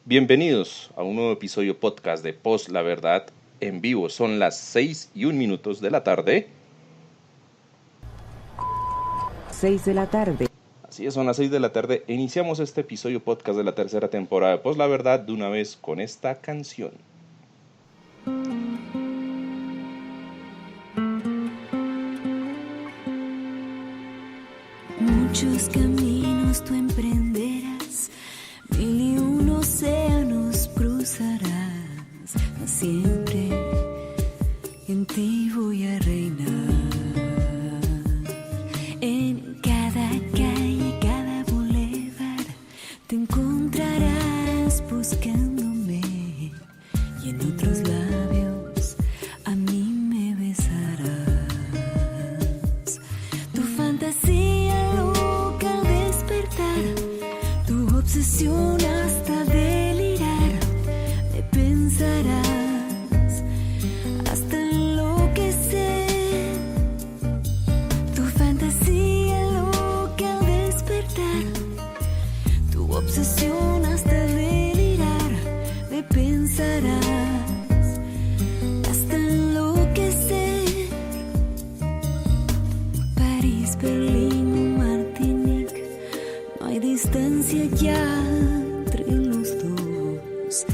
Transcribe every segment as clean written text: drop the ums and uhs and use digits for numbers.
Bienvenidos a un nuevo episodio podcast de Post La Verdad en vivo. Son las 6:01 de la tarde. 6 de la tarde. Así es, son las 6 de la tarde. Iniciamos este episodio podcast de la tercera temporada de Post La Verdad de una vez con esta canción. Muchos caminos tú emprenderás, 1001 océanos cruzarás, mas siempre en ti voy a reinar. En cada calle, cada bulevar, te encontrarás buscándome, y en otros labios a mí me besarás. Tu fantasía loca al despertar, tu obsesión hasta delirar, me pensarás hasta enloquecer. Tu fantasía loca al despertar, tu obsesión hasta delirar, me pensarás hasta enloquecer. París, Berlín, Martinique, no hay distancia ya entre los dos,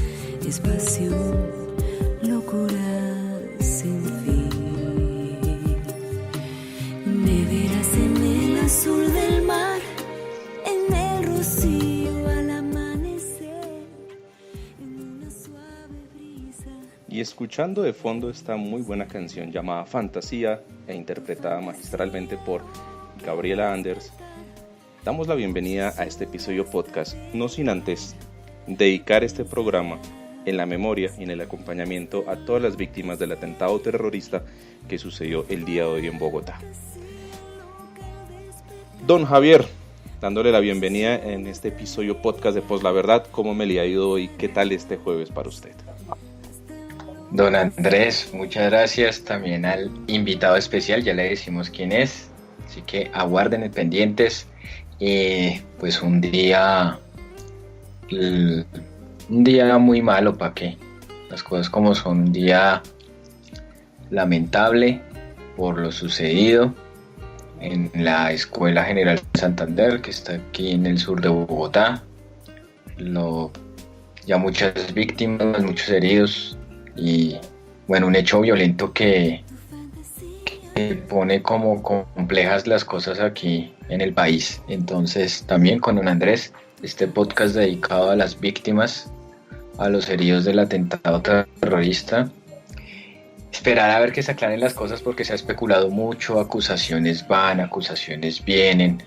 es pasión, locura sin fin. Me verás en el azul del mar, en el rocío al amanecer, en una suave brisa. Y escuchando de fondo esta muy buena canción llamada Fantasía e interpretada magistralmente por Gabriela Anders, damos la bienvenida a este episodio podcast, no sin antes dedicar este programa en la memoria y en el acompañamiento a todas las víctimas del atentado terrorista que sucedió el día de hoy en Bogotá. Don Javier, dándole la bienvenida en este episodio podcast de Post La Verdad, ¿cómo me le ha ido hoy? ¿Qué tal este jueves para usted? Don Andrés, muchas gracias también al invitado especial, ya le decimos quién es, así que aguarden pendientes. Pues un día muy malo, para que las cosas como son, un día lamentable por lo sucedido en la Escuela General Santander, que está aquí en el sur de Bogotá. Ya muchas víctimas, muchos heridos y bueno, un hecho violento que pone como complejas las cosas aquí en el país. Entonces también con don Andrés, este podcast dedicado a las víctimas, a los heridos del atentado terrorista. Esperar a ver que se aclaren las cosas porque se ha especulado mucho, acusaciones van, acusaciones vienen,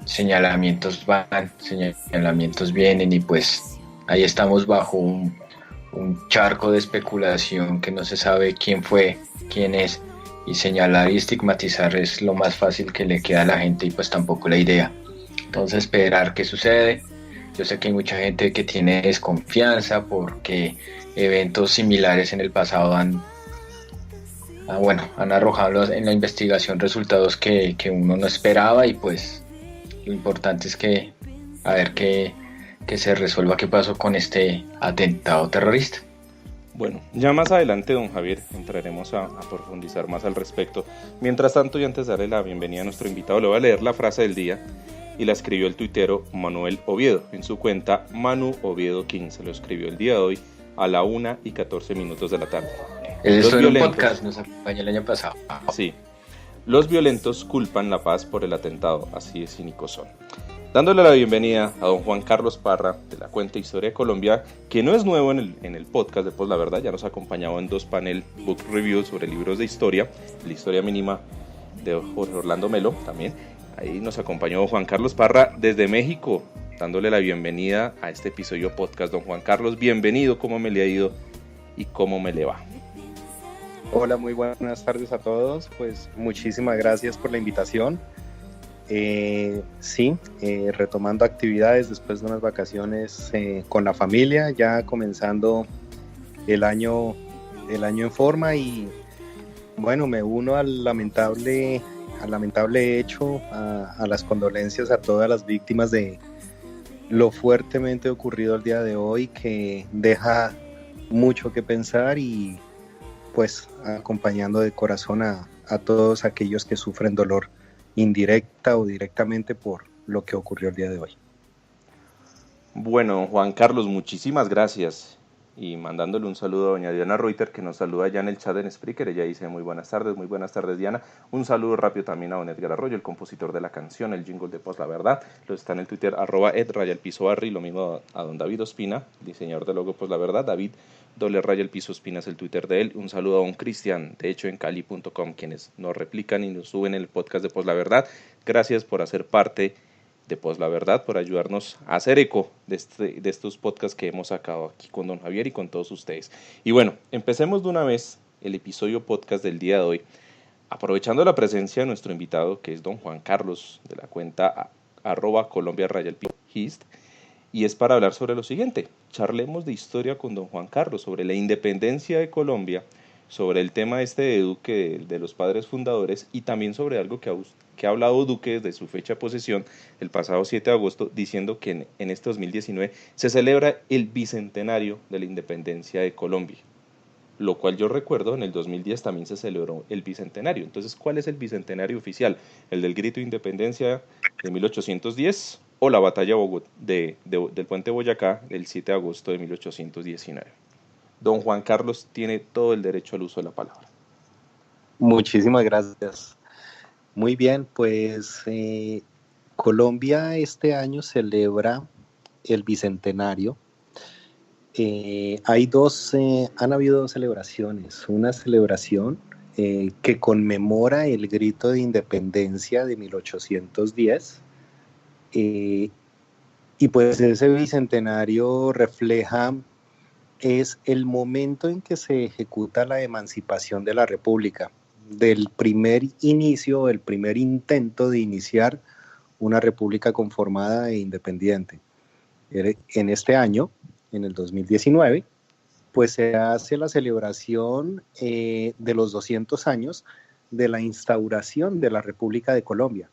señalamientos van, señalamientos vienen, y pues ahí estamos bajo un charco de especulación que no se sabe quién fue, quién es, y señalar y estigmatizar es lo más fácil que le queda a la gente y pues tampoco la idea. Entonces esperar qué sucede. Yo sé que hay mucha gente que tiene desconfianza porque eventos similares en el pasado han arrojado en la investigación resultados que uno no esperaba, y pues lo importante es que a ver que se resuelva qué pasó con este atentado terrorista. Bueno, ya más adelante, don Javier, entraremos a profundizar más al respecto. Mientras tanto, y antes de darle la bienvenida a nuestro invitado, le voy a leer la frase del día, y la escribió el tuitero Manuel Oviedo en su cuenta Manu Oviedo 15. Lo escribió el día de hoy a la 1:14 de la tarde. Eso en un podcast nos acompañó el año pasado. Sí. Los violentos culpan la paz por el atentado, así de cínicos son. Dándole la bienvenida a don Juan Carlos Parra, de la cuenta Historia de Colombia, que no es nuevo en el podcast de Post La Verdad, ya nos ha acompañado en 2 panel book reviews sobre libros de historia, la historia mínima de Jorge Orlando Melo también. Ahí nos acompañó Juan Carlos Parra desde México, dándole la bienvenida a este episodio podcast. Don Juan Carlos, bienvenido, ¿cómo me le ha ido y cómo me le va? Hola, muy buenas tardes a todos, pues muchísimas gracias por la invitación. Retomando actividades después de unas vacaciones con la familia, ya comenzando el año en forma, y bueno, me uno al lamentable hecho, a las condolencias a todas las víctimas de lo fuertemente ocurrido el día de hoy, que deja mucho que pensar y pues acompañando de corazón a todos aquellos que sufren dolor indirecta o directamente por lo que ocurrió el día de hoy. Bueno, Juan Carlos, muchísimas gracias. Y mandándole un saludo a doña Diana Reuter, que nos saluda ya en el chat en Spreaker. Ella dice muy buenas tardes Diana. Un saludo rápido también a don Edgar Arroyo, el compositor de la canción, el jingle de Post La Verdad. Lo está en el Twitter, @ed_Barry, lo mismo a don David Ospina, diseñador del logo Post La Verdad. David _Ospina es el Twitter de él. Un saludo a don Cristian, de hecho en cali.com, quienes nos replican y nos suben el podcast de Post La Verdad. Gracias por hacer parte de Post La Verdad, por ayudarnos a hacer eco de estos podcasts que hemos sacado aquí con don Javier y con todos ustedes. Y bueno, empecemos de una vez el episodio podcast del día de hoy, aprovechando la presencia de nuestro invitado, que es don Juan Carlos, de la cuenta @Colombia_Hist, y es para hablar sobre lo siguiente. Charlemos de historia con don Juan Carlos, sobre la independencia de Colombia, sobre el tema de Duque, de los padres fundadores, y también sobre algo que ha hablado Duque desde su fecha de posesión, el pasado 7 de agosto, diciendo que en este 2019 se celebra el bicentenario de la independencia de Colombia, lo cual yo recuerdo en el 2010 también se celebró el bicentenario. Entonces, ¿cuál es el bicentenario oficial? ¿El del grito de independencia de 1810 o la batalla del puente Boyacá del 7 de agosto de 1819? Don Juan Carlos tiene todo el derecho al uso de la palabra. Muchísimas gracias. Muy bien, pues Colombia este año celebra el bicentenario. Han habido dos celebraciones. Una celebración que conmemora el grito de independencia de 1810. Y pues ese bicentenario es el momento en que se ejecuta la emancipación de la República, del primer inicio, el primer intento de iniciar una república conformada e independiente. En este año, en el 2019, pues se hace la celebración de los 200 años de la instauración de la República de Colombia.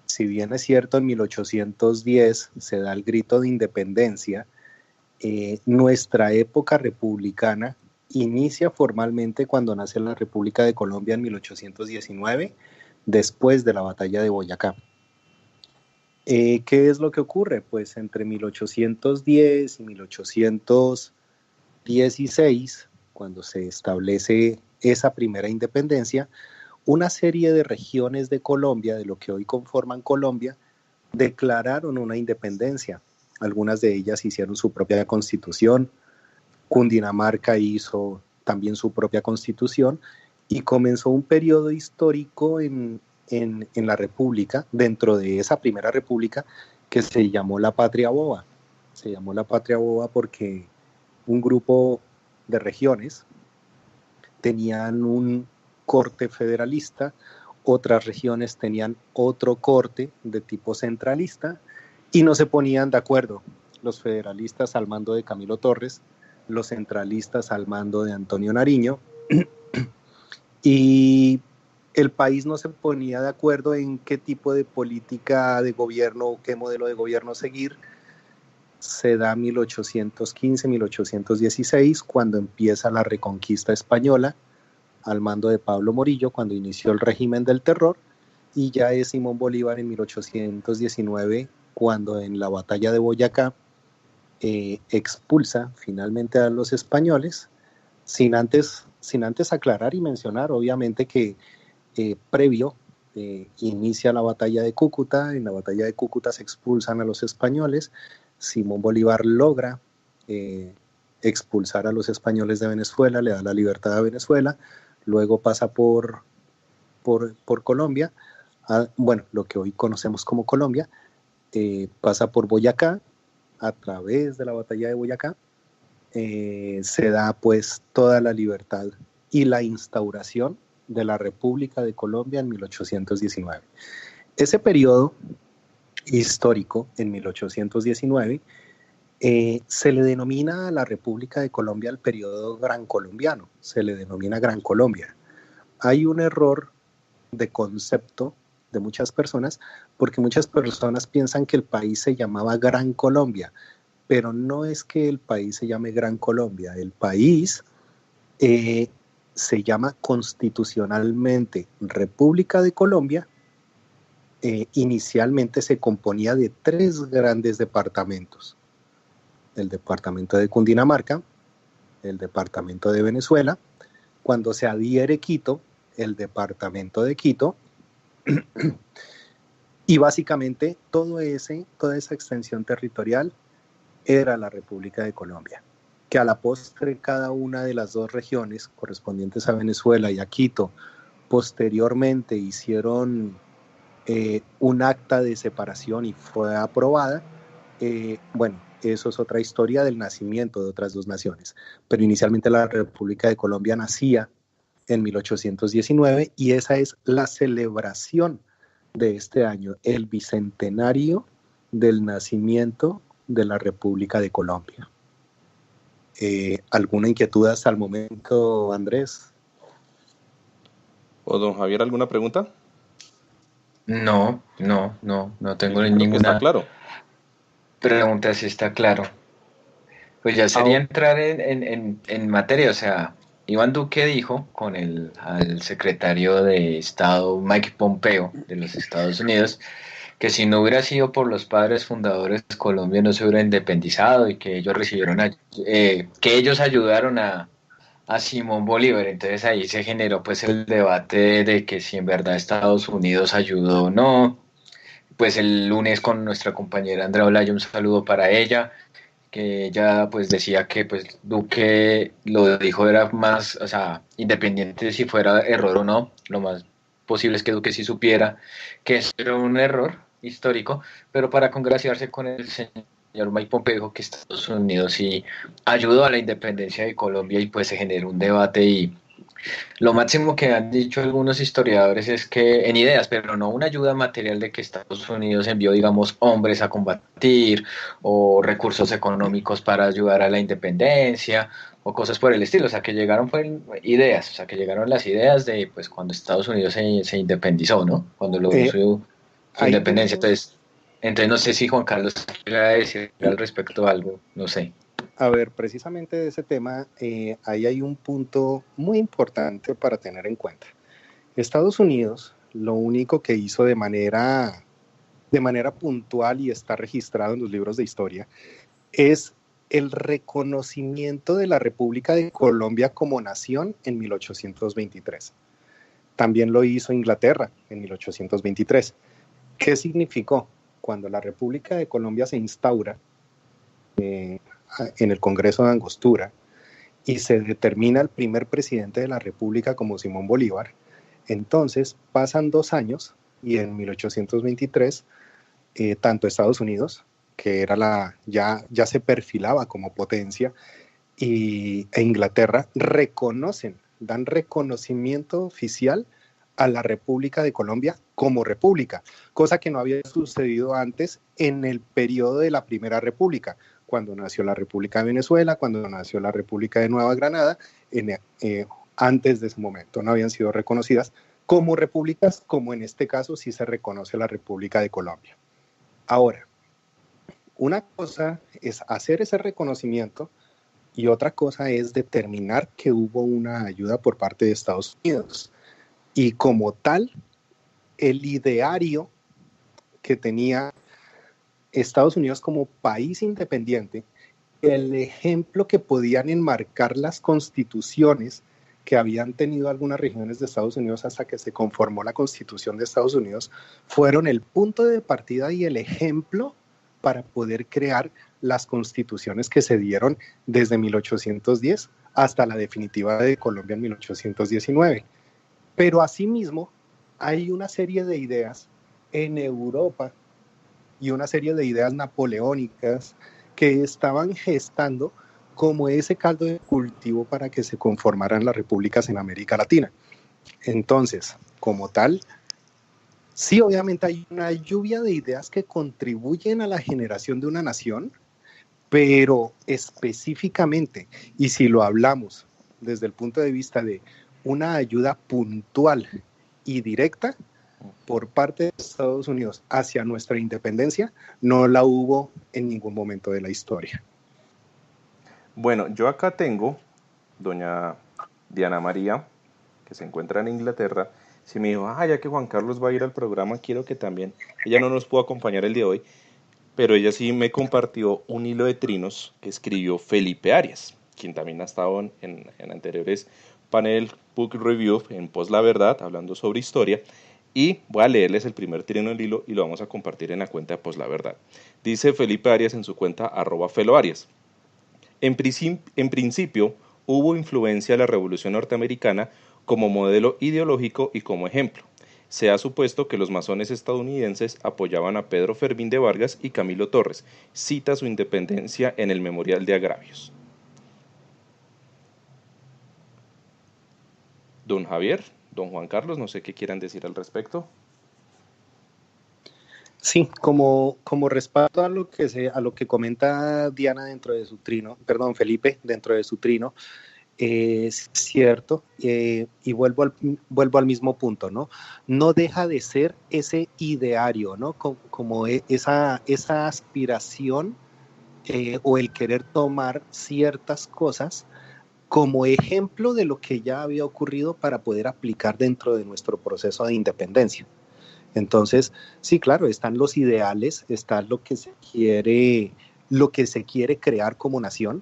Si bien es cierto, en 1810 se da el grito de independencia, nuestra época republicana inicia formalmente cuando nace la República de Colombia en 1819, después de la batalla de Boyacá. ¿Qué es lo que ocurre? Pues entre 1810 y 1816, cuando se establece esa primera independencia, una serie de regiones de Colombia, de lo que hoy conforman Colombia, declararon una independencia. Algunas de ellas hicieron su propia constitución. Cundinamarca hizo también su propia constitución y comenzó un periodo histórico en la República, dentro de esa primera República, que se llamó la Patria Boba. Se llamó la Patria Boba porque un grupo de regiones tenían un corte federalista, otras regiones tenían otro corte de tipo centralista y no se ponían de acuerdo. Los federalistas al mando de Camilo Torres, los centralistas al mando de Antonio Nariño, y el país no se ponía de acuerdo en qué tipo de política de gobierno o qué modelo de gobierno seguir. Se da 1815, 1816, cuando empieza la reconquista española, al mando de Pablo Morillo, cuando inició el régimen del terror, y ya es Simón Bolívar en 1819, cuando en la batalla de Boyacá expulsa finalmente a los españoles, sin antes aclarar y mencionar, obviamente, que previo inicia la batalla de Cúcuta. En la batalla de Cúcuta se expulsan a los españoles. Simón Bolívar logra expulsar a los españoles de Venezuela, le da la libertad a Venezuela, luego pasa por Colombia, lo que hoy conocemos como Colombia, pasa por Boyacá. A través de la batalla de Boyacá se da pues toda la libertad y la instauración de la República de Colombia en 1819. Ese periodo histórico, en 1819, se le denomina a la República de Colombia el periodo Gran Colombiano, se le denomina Gran Colombia. Hay un error de concepto de muchas personas, porque muchas personas piensan que el país se llamaba Gran Colombia, pero no es que el país se llame Gran Colombia, el país se llama constitucionalmente República de Colombia. Inicialmente se componía de 3 grandes departamentos: el departamento de Cundinamarca, el departamento de Venezuela, cuando se adhiere Quito, el departamento de Quito, y básicamente toda esa extensión territorial era la República de Colombia, que a la postre cada una de las 2 regiones correspondientes a Venezuela y a Quito posteriormente hicieron un acta de separación y fue aprobada. Bueno, eso es otra historia del nacimiento de otras 2 naciones, pero inicialmente la República de Colombia nacía en 1819 y esa es la celebración de este año, el bicentenario del nacimiento de la República de Colombia. ¿Alguna inquietud hasta el momento, Andrés? ¿O don Javier, alguna pregunta? No tengo Creo que ninguna está claro. pregunta, si está claro. Pues ya sería entrar en materia, o sea, Iván Duque dijo al secretario de Estado Mike Pompeo de los Estados Unidos que si no hubiera sido por los padres fundadores, Colombia no se hubiera independizado y que ellos que ellos ayudaron a Simón Bolívar. Entonces ahí se generó pues el debate de que si en verdad Estados Unidos ayudó o no. Pues el lunes con nuestra compañera Andrea Olaya, un saludo para ella, que ella pues decía que pues Duque lo dijo era más, o sea, independiente de si fuera error o no, lo más posible es que Duque sí supiera que eso era un error histórico, pero para congraciarse con el señor Mike Pompeo dijo que Estados Unidos sí ayudó a la independencia de Colombia y pues se generó un debate. Y lo máximo que han dicho algunos historiadores es que en ideas, pero no una ayuda material de que Estados Unidos envió, digamos, hombres a combatir o recursos económicos para ayudar a la independencia o cosas por el estilo. O sea, que llegaron ideas, o sea, que llegaron las ideas de pues cuando Estados Unidos se independizó, ¿no? Cuando logró su independencia. Entonces no sé si Juan Carlos quiere decir al respecto algo, no sé. A ver, precisamente de ese tema, ahí hay un punto muy importante para tener en cuenta. Estados Unidos, lo único que hizo de manera puntual y está registrado en los libros de historia, es el reconocimiento de la República de Colombia como nación en 1823. También lo hizo Inglaterra en 1823. ¿Qué significó? Cuando la República de Colombia se instaura en el Congreso de Angostura y se determina el primer presidente de la República como Simón Bolívar, entonces pasan 2 años y en 1823 tanto Estados Unidos, que era ya se perfilaba como potencia, e Inglaterra dan reconocimiento oficial a la República de Colombia como república, cosa que no había sucedido antes en el periodo de la Primera República, cuando nació la República de Venezuela, cuando nació la República de Nueva Granada. Antes de ese momento no habían sido reconocidas como repúblicas, como en este caso sí se reconoce la República de Colombia. Ahora, una cosa es hacer ese reconocimiento y otra cosa es determinar que hubo una ayuda por parte de Estados Unidos. Y como tal, el ideario que tenía Estados Unidos como país independiente, el ejemplo que podían enmarcar las constituciones que habían tenido algunas regiones de Estados Unidos hasta que se conformó la Constitución de Estados Unidos, fueron el punto de partida y el ejemplo para poder crear las constituciones que se dieron desde 1810 hasta la definitiva de Colombia en 1819. Pero asimismo hay una serie de ideas en Europa y una serie de ideas napoleónicas que estaban gestando como ese caldo de cultivo para que se conformaran las repúblicas en América Latina. Entonces, como tal, sí, obviamente hay una lluvia de ideas que contribuyen a la generación de una nación, pero específicamente, y si lo hablamos desde el punto de vista de una ayuda puntual y directa, por parte de Estados Unidos hacia nuestra independencia no la hubo en ningún momento de la historia. Bueno, yo acá tengo doña Diana María, que se encuentra en Inglaterra. Si me dijo, ya que Juan Carlos va a ir al programa, quiero que también, ella no nos pudo acompañar el día de hoy, pero ella sí me compartió un hilo de trinos que escribió Felipe Arias, quien también ha estado en anteriores panel book review en Post La Verdad, hablando sobre historia, y voy a leerles el primer trino del hilo y lo vamos a compartir en la cuenta de Post La Verdad. Dice Felipe Arias en su cuenta @feloarias. En principio, hubo influencia de la Revolución Norteamericana como modelo ideológico y como ejemplo. Se ha supuesto que los masones estadounidenses apoyaban a Pedro Fermín de Vargas y Camilo Torres. Cita su independencia en el Memorial de Agravios. Don Javier, don Juan Carlos, no sé qué quieran decir al respecto. Sí, como respecto a lo que comenta Diana dentro de su trino, Felipe, dentro de su trino, es cierto, y vuelvo al mismo punto, ¿no? No deja de ser ese ideario, ¿no? Como esa aspiración o el querer tomar ciertas cosas como ejemplo de lo que ya había ocurrido para poder aplicar dentro de nuestro proceso de independencia. Entonces, sí, claro, están los ideales, está lo que se quiere crear como nación,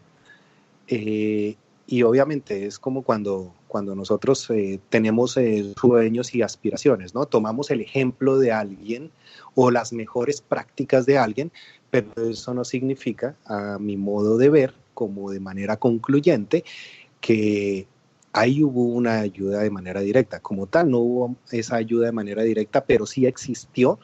y obviamente es como cuando nosotros tenemos sueños y aspiraciones, ¿no? Tomamos el ejemplo de alguien o las mejores prácticas de alguien, pero eso no significa, a mi modo de ver, como de manera concluyente, que ahí hubo una ayuda de manera directa. Como tal, no hubo esa ayuda de manera directa, pero sí existió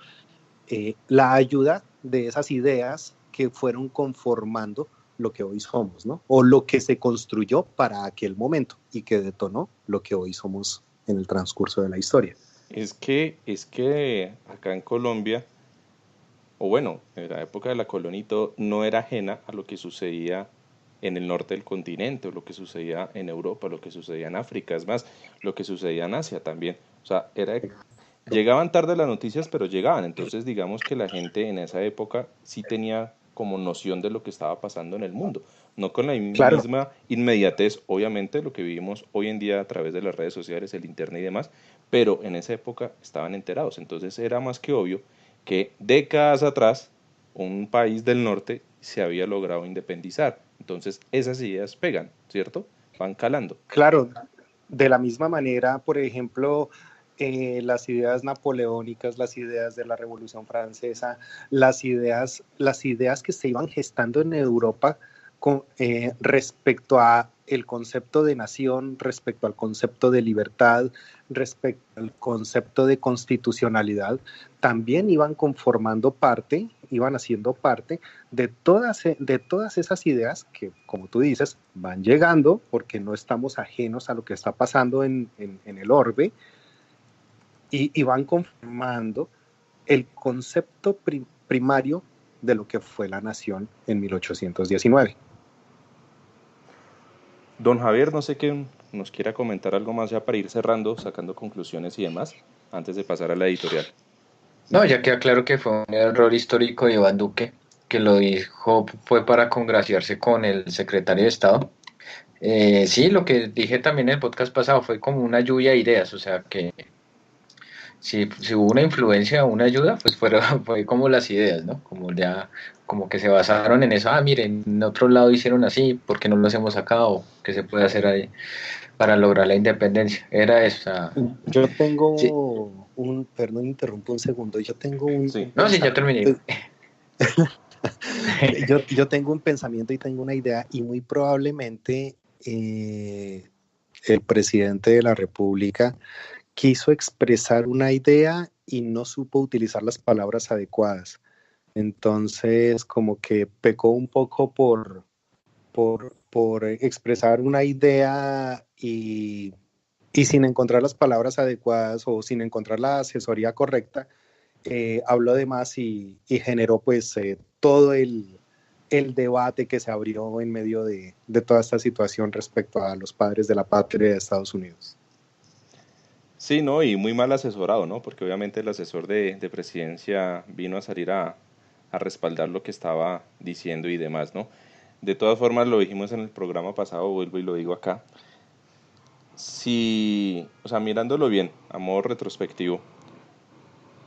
la ayuda de esas ideas que fueron conformando lo que hoy somos, ¿no? O lo que se construyó para aquel momento y que detonó lo que hoy somos en el transcurso de la historia. Es que acá en Colombia, o bueno, en la época de la colonia y todo, no era ajena a lo que sucedía en el norte del continente, o lo que sucedía en Europa, lo que sucedía en África, es más, lo que sucedía en Asia también. O sea, llegaban tarde las noticias, pero llegaban. Entonces, digamos que la gente en esa época sí tenía como noción de lo que estaba pasando en el mundo. No con la misma inmediatez, obviamente, lo que vivimos hoy en día a través de las redes sociales, el internet y demás, pero en esa época estaban enterados. Entonces, era más que obvio que décadas atrás un país del norte se había logrado independizar. Entonces, esas ideas pegan, ¿cierto? Van calando. Claro, de la misma manera, por ejemplo, las ideas napoleónicas, las ideas de la Revolución Francesa, las ideas que se iban gestando en Europa respecto a el concepto de nación, respecto al concepto de libertad, respecto al concepto de constitucionalidad, también iban conformando parte, iban haciendo parte de todas esas ideas que, como tú dices, van llegando porque no estamos ajenos a lo que está pasando en el orbe, y van conformando el concepto primario de lo que fue la nación en 1819. Don Javier, no sé qué nos quiera comentar algo más ya para ir cerrando, sacando conclusiones y demás, antes de pasar a la editorial. No, ya queda claro que fue un error histórico de Iván Duque, que lo dijo fue para congraciarse con el secretario de Estado. Sí, lo que dije también en el podcast pasado fue como una lluvia de ideas, o sea que si hubo una influencia o una ayuda, pues fue como las ideas, ¿no? Como que se basaron en eso, miren, en otro lado hicieron así, ¿por qué no lo hacemos acá? O ¿qué se puede hacer ahí para lograr la independencia? Era esa. Yo tengo perdón, interrumpo un segundo, yo tengo Sí. No, sí, ya terminé. yo tengo un pensamiento y tengo una idea, y muy probablemente el presidente de la República quiso expresar una idea y no supo utilizar las palabras adecuadas. Entonces, como que pecó un poco por expresar una idea y sin encontrar las palabras adecuadas o sin encontrar la asesoría correcta, habló de más y generó pues todo el debate que se abrió en medio de toda esta situación respecto a los padres de la patria de Estados Unidos. Sí, ¿no? Y muy mal asesorado, ¿no? Porque obviamente el asesor de presidencia vino a salir a respaldar lo que estaba diciendo y demás, ¿no? De todas formas, lo dijimos en el programa pasado, vuelvo y lo digo acá. Si, o sea, mirándolo bien, a modo retrospectivo,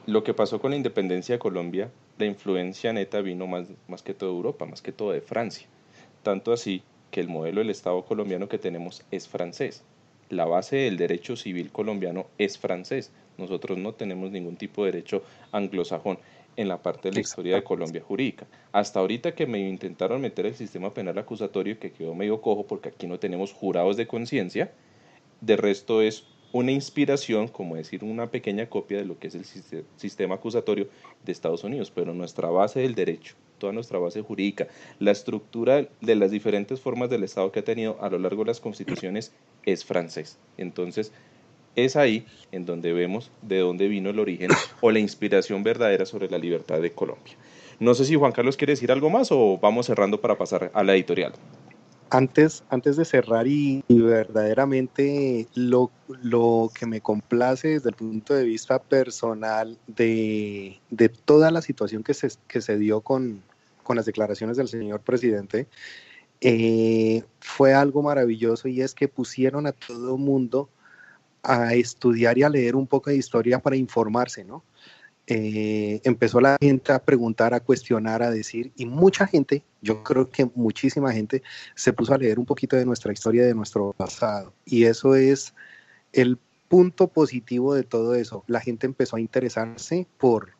lo que pasó con la independencia de Colombia, la influencia neta vino más que todo de Europa, más que todo de Francia. Tanto así que el modelo del Estado colombiano que tenemos es francés. La base del derecho civil colombiano es francés. Nosotros no tenemos ningún tipo de derecho anglosajón en la parte de la historia de Colombia jurídica. Hasta ahorita que me intentaron meter el sistema penal acusatorio, que quedó medio cojo porque aquí no tenemos jurados de conciencia, de resto es una inspiración, como decir una pequeña copia de lo que es el sistema acusatorio de Estados Unidos, pero nuestra base del derecho, toda nuestra base jurídica, la estructura de las diferentes formas del Estado que ha tenido a lo largo de las constituciones es francés. Entonces, es ahí en donde vemos de dónde vino el origen o la inspiración verdadera sobre la libertad de Colombia. No sé si Juan Carlos quiere decir algo más o vamos cerrando para pasar a la editorial. Antes de cerrar y verdaderamente lo que me complace desde el punto de vista personal de toda la situación que se dio con las declaraciones del señor presidente, fue algo maravilloso, y es que pusieron a todo mundo a estudiar y a leer un poco de historia para informarse, ¿no? Empezó la gente a preguntar, a cuestionar, a decir, y mucha gente, yo creo que muchísima gente, se puso a leer un poquito de nuestra historia, de nuestro pasado, y eso es el punto positivo de todo eso. La gente empezó a interesarse por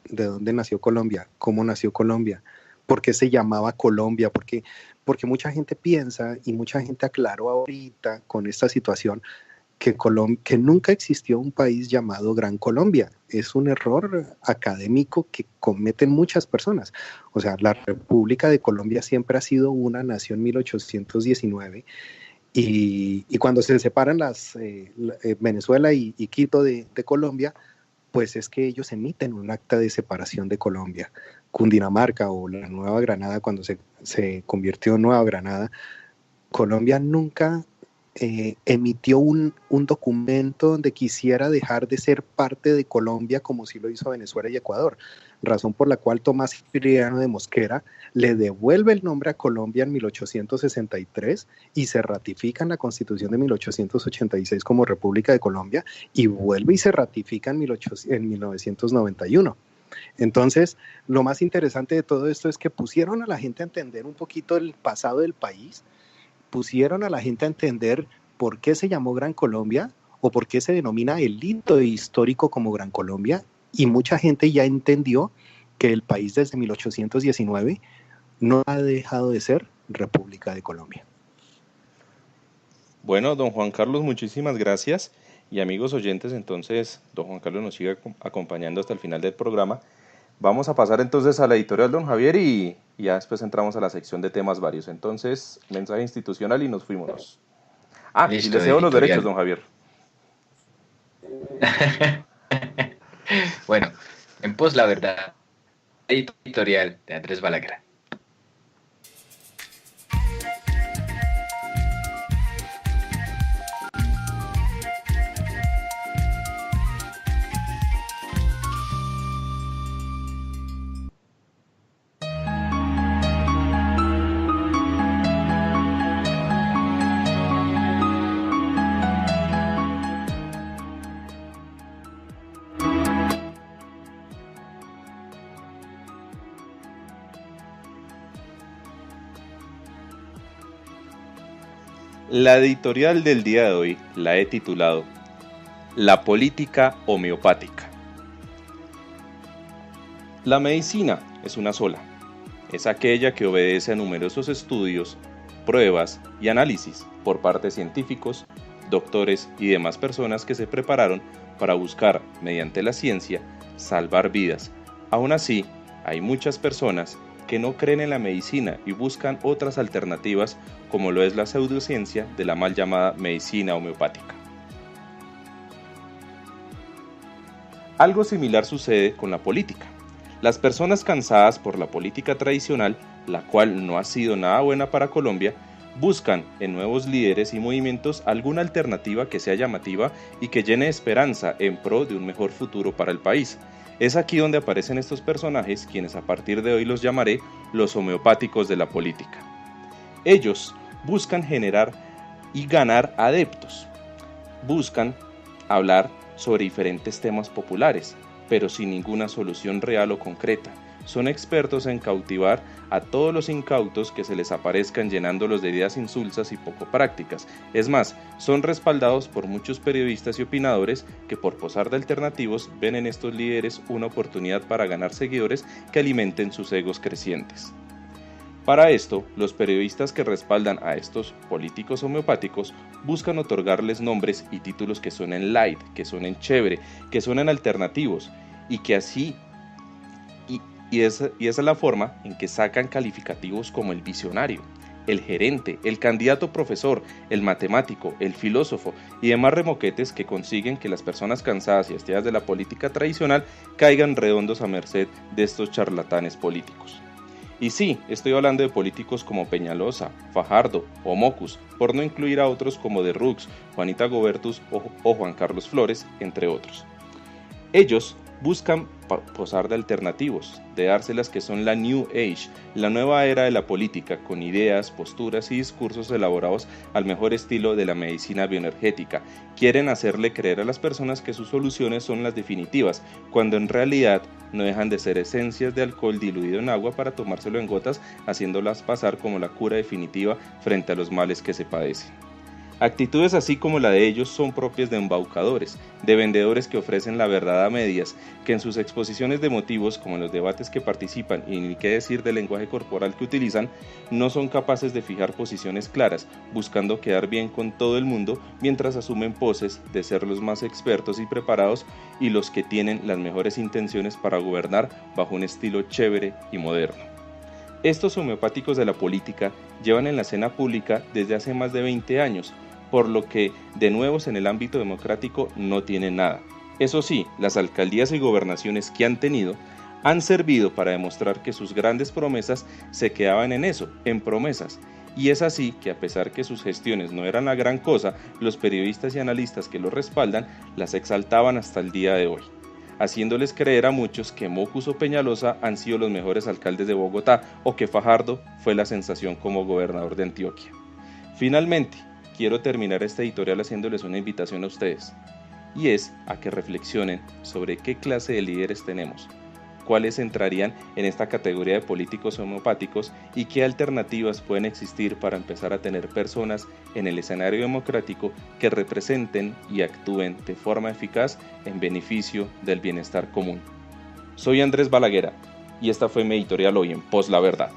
de dónde nació Colombia, cómo nació Colombia, por qué se llamaba Colombia, porque mucha gente piensa, y mucha gente aclaró ahorita con esta situación, que nunca existió un país llamado Gran Colombia. Es un error académico que cometen muchas personas. O sea, la República de Colombia siempre ha sido una nación 1819, y cuando se separan Venezuela y Quito de Colombia, pues es que ellos emiten un acta de separación de Colombia. Cundinamarca, o la Nueva Granada, cuando se convirtió en Nueva Granada, Colombia nunca emitió un documento donde quisiera dejar de ser parte de Colombia, como sí lo hizo Venezuela y Ecuador, razón por la cual Tomás Cipriano de Mosquera le devuelve el nombre a Colombia en 1863 y se ratifica en la Constitución de 1886 como República de Colombia, y vuelve y se ratifica en 1991. Entonces, lo más interesante de todo esto es que pusieron a la gente a entender un poquito el pasado del país, pusieron a la gente a entender por qué se llamó Gran Colombia, o por qué se denomina el hito histórico como Gran Colombia, y mucha gente ya entendió que el país desde 1819 no ha dejado de ser República de Colombia. Bueno, don Juan Carlos, muchísimas gracias. Y amigos oyentes, entonces, don Juan Carlos nos sigue acompañando hasta el final del programa. Vamos a pasar entonces a la editorial, don Javier, y ya después entramos a la sección de temas varios. Entonces, mensaje institucional y nos fuimos. Listo, y le cedo los editorial. derechos, don Javier. Bueno, en pos la verdad, editorial de Andrés Balaguer. La editorial del día de hoy la he titulado La política homeopática. La medicina es una sola. Es aquella que obedece a numerosos estudios, pruebas y análisis por parte de científicos, doctores y demás personas que se prepararon para buscar, mediante la ciencia, salvar vidas. Aún así, hay muchas personas que no creen en la medicina y buscan otras alternativas, como lo es la pseudociencia de la mal llamada medicina homeopática. Algo similar sucede con la política. Las personas cansadas por la política tradicional, la cual no ha sido nada buena para Colombia, Buscan en nuevos líderes y movimientos alguna alternativa que sea llamativa y que llene de esperanza en pro de un mejor futuro para el país. Es aquí donde aparecen estos personajes, quienes a partir de hoy los llamaré los homeopáticos de la política. Ellos buscan generar y ganar adeptos. Buscan hablar sobre diferentes temas populares, pero sin ninguna solución real o concreta. Son expertos en cautivar a todos los incautos que se les aparezcan, llenándolos de ideas insulsas y poco prácticas. Es más, son respaldados por muchos periodistas y opinadores que por posar de alternativos ven en estos líderes una oportunidad para ganar seguidores que alimenten sus egos crecientes. Para esto, los periodistas que respaldan a estos políticos homeopáticos buscan otorgarles nombres y títulos que suenen light, que suenen chévere, que suenen alternativos, y que así y esa es la forma en que sacan calificativos como el visionario, el gerente, el candidato profesor, el matemático, el filósofo y demás remoquetes que consiguen que las personas cansadas y hastiadas de la política tradicional caigan redondos a merced de estos charlatanes políticos. Y sí, estoy hablando de políticos como Peñalosa, Fajardo o Mockus, por no incluir a otros como de Rux, Juanita Gobertus o Juan Carlos Flores, entre otros. Ellos buscan posar de alternativos, de dárselas que son la New Age, la nueva era de la política, con ideas, posturas y discursos elaborados al mejor estilo de la medicina bioenergética. Quieren hacerle creer a las personas que sus soluciones son las definitivas, cuando en realidad no dejan de ser esencias de alcohol diluido en agua para tomárselo en gotas, haciéndolas pasar como la cura definitiva frente a los males que se padecen. Actitudes así como la de ellos son propias de embaucadores, de vendedores que ofrecen la verdad a medias, que en sus exposiciones de motivos, como en los debates que participan y ni qué decir del lenguaje corporal que utilizan, no son capaces de fijar posiciones claras, buscando quedar bien con todo el mundo, mientras asumen poses de ser los más expertos y preparados y los que tienen las mejores intenciones para gobernar bajo un estilo chévere y moderno. Estos homeopáticos de la política llevan en la escena pública desde hace más de 20 años, por lo que de nuevos en el ámbito democrático no tienen nada. Eso sí, las alcaldías y gobernaciones que han tenido han servido para demostrar que sus grandes promesas se quedaban en eso, en promesas. Y es así que a pesar que sus gestiones no eran la gran cosa, los periodistas y analistas que los respaldan las exaltaban hasta el día de hoy, haciéndoles creer a muchos que Mockus o Peñalosa han sido los mejores alcaldes de Bogotá o que Fajardo fue la sensación como gobernador de Antioquia. Finalmente, quiero terminar este editorial haciéndoles una invitación a ustedes, y es a que reflexionen sobre qué clase de líderes tenemos, cuáles entrarían en esta categoría de políticos homeopáticos y qué alternativas pueden existir para empezar a tener personas en el escenario democrático que representen y actúen de forma eficaz en beneficio del bienestar común. Soy Andrés Balaguer y esta fue mi editorial hoy en Pos la Verdad.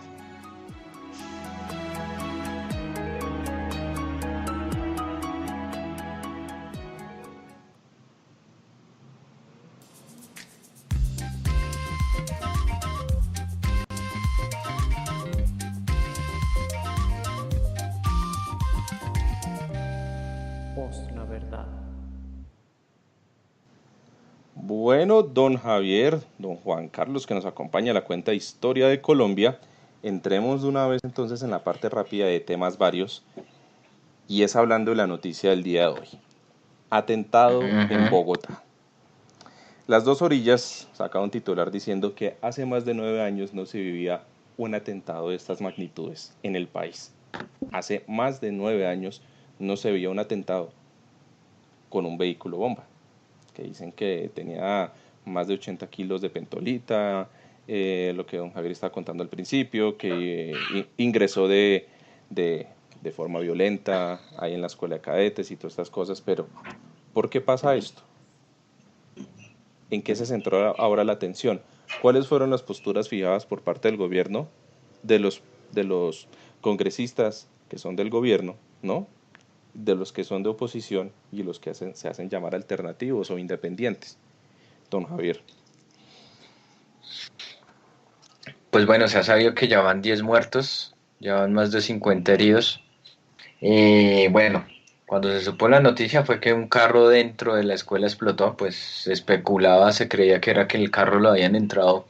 La verdad. Bueno, don Javier, don Juan Carlos, que nos acompaña a la cuenta Historia de Colombia, entremos de una vez entonces en la parte rápida de temas varios, y es hablando de la noticia del día de hoy. Atentado en Bogotá. Las Dos Orillas saca un titular diciendo que hace más de 9 años no se vivía un atentado de estas magnitudes en el país. Hace más de 9 años no se veía un atentado con un vehículo bomba, que dicen que tenía más de 80 kilos de pentolita, lo que don Javier estaba contando al principio, que ingresó de forma violenta ahí en la escuela de cadetes y todas estas cosas. Pero ¿por qué pasa esto? ¿En qué se centró ahora la atención? ¿Cuáles fueron las posturas fijadas por parte del gobierno, de los congresistas que son del gobierno, ¿no?, de los que son de oposición y los que se hacen llamar alternativos o independientes? Don Javier. Pues bueno, se ha sabido que ya van 10 muertos, ya van más de 50 heridos. Bueno, cuando se supo la noticia fue que un carro dentro de la escuela explotó, pues se especulaba, se creía que era que el carro lo habían entrado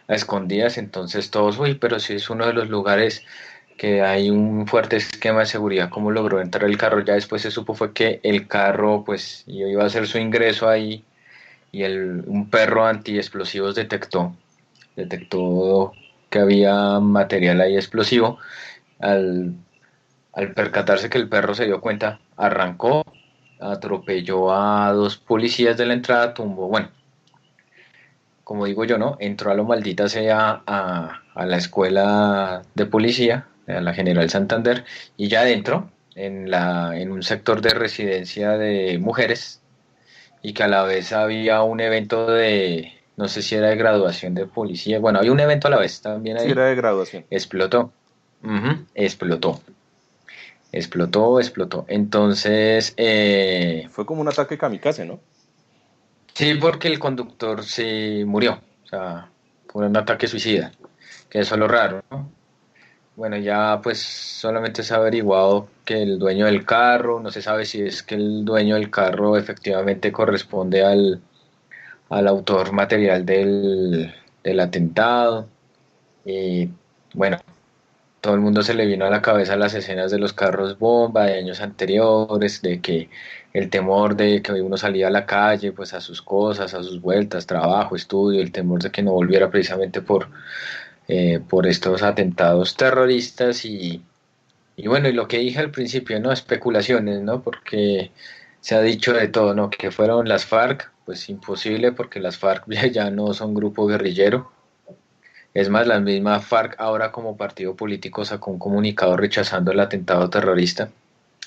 a escondidas, entonces todos, pero si es uno de los lugares que hay un fuerte esquema de seguridad cómo logró entrar el carro. Ya después se supo fue que el carro pues iba a hacer su ingreso ahí y un perro antiexplosivos detectó que había material ahí explosivo. Al, al percatarse que el perro se dio cuenta, arrancó, atropelló a dos policías de la entrada, tumbó, bueno, como digo yo, ¿no? Entró a lo maldita sea a la escuela de policía, a la General Santander, y ya adentro, en un sector de residencia de mujeres, y que a la vez había un evento de, no sé si era de graduación de policía, bueno, había un evento a la vez también Sí, ahí, era de graduación. explotó. Explotó. Entonces, Fue como un ataque kamikaze, ¿no? sí, porque el conductor se murió, o sea, fue un ataque suicida, que eso es lo raro, ¿no? Bueno, ya pues solamente se ha averiguado que el dueño del carro, no se sabe si es que el dueño del carro efectivamente corresponde al autor material del atentado. Y bueno, todo el mundo se le vino a la cabeza las escenas de los carros bomba de años anteriores, de que el temor de que uno salía a la calle, pues a sus cosas, a sus vueltas, trabajo, estudio, el temor de que no volviera precisamente por estos atentados terroristas y bueno, y lo que dije al principio, ¿no? Especulaciones, ¿no? Porque se ha dicho de todo, ¿no? Que fueron las FARC, pues imposible porque las FARC ya no son grupo guerrillero. Es más, la misma FARC ahora como partido político sacó un comunicado rechazando el atentado terrorista.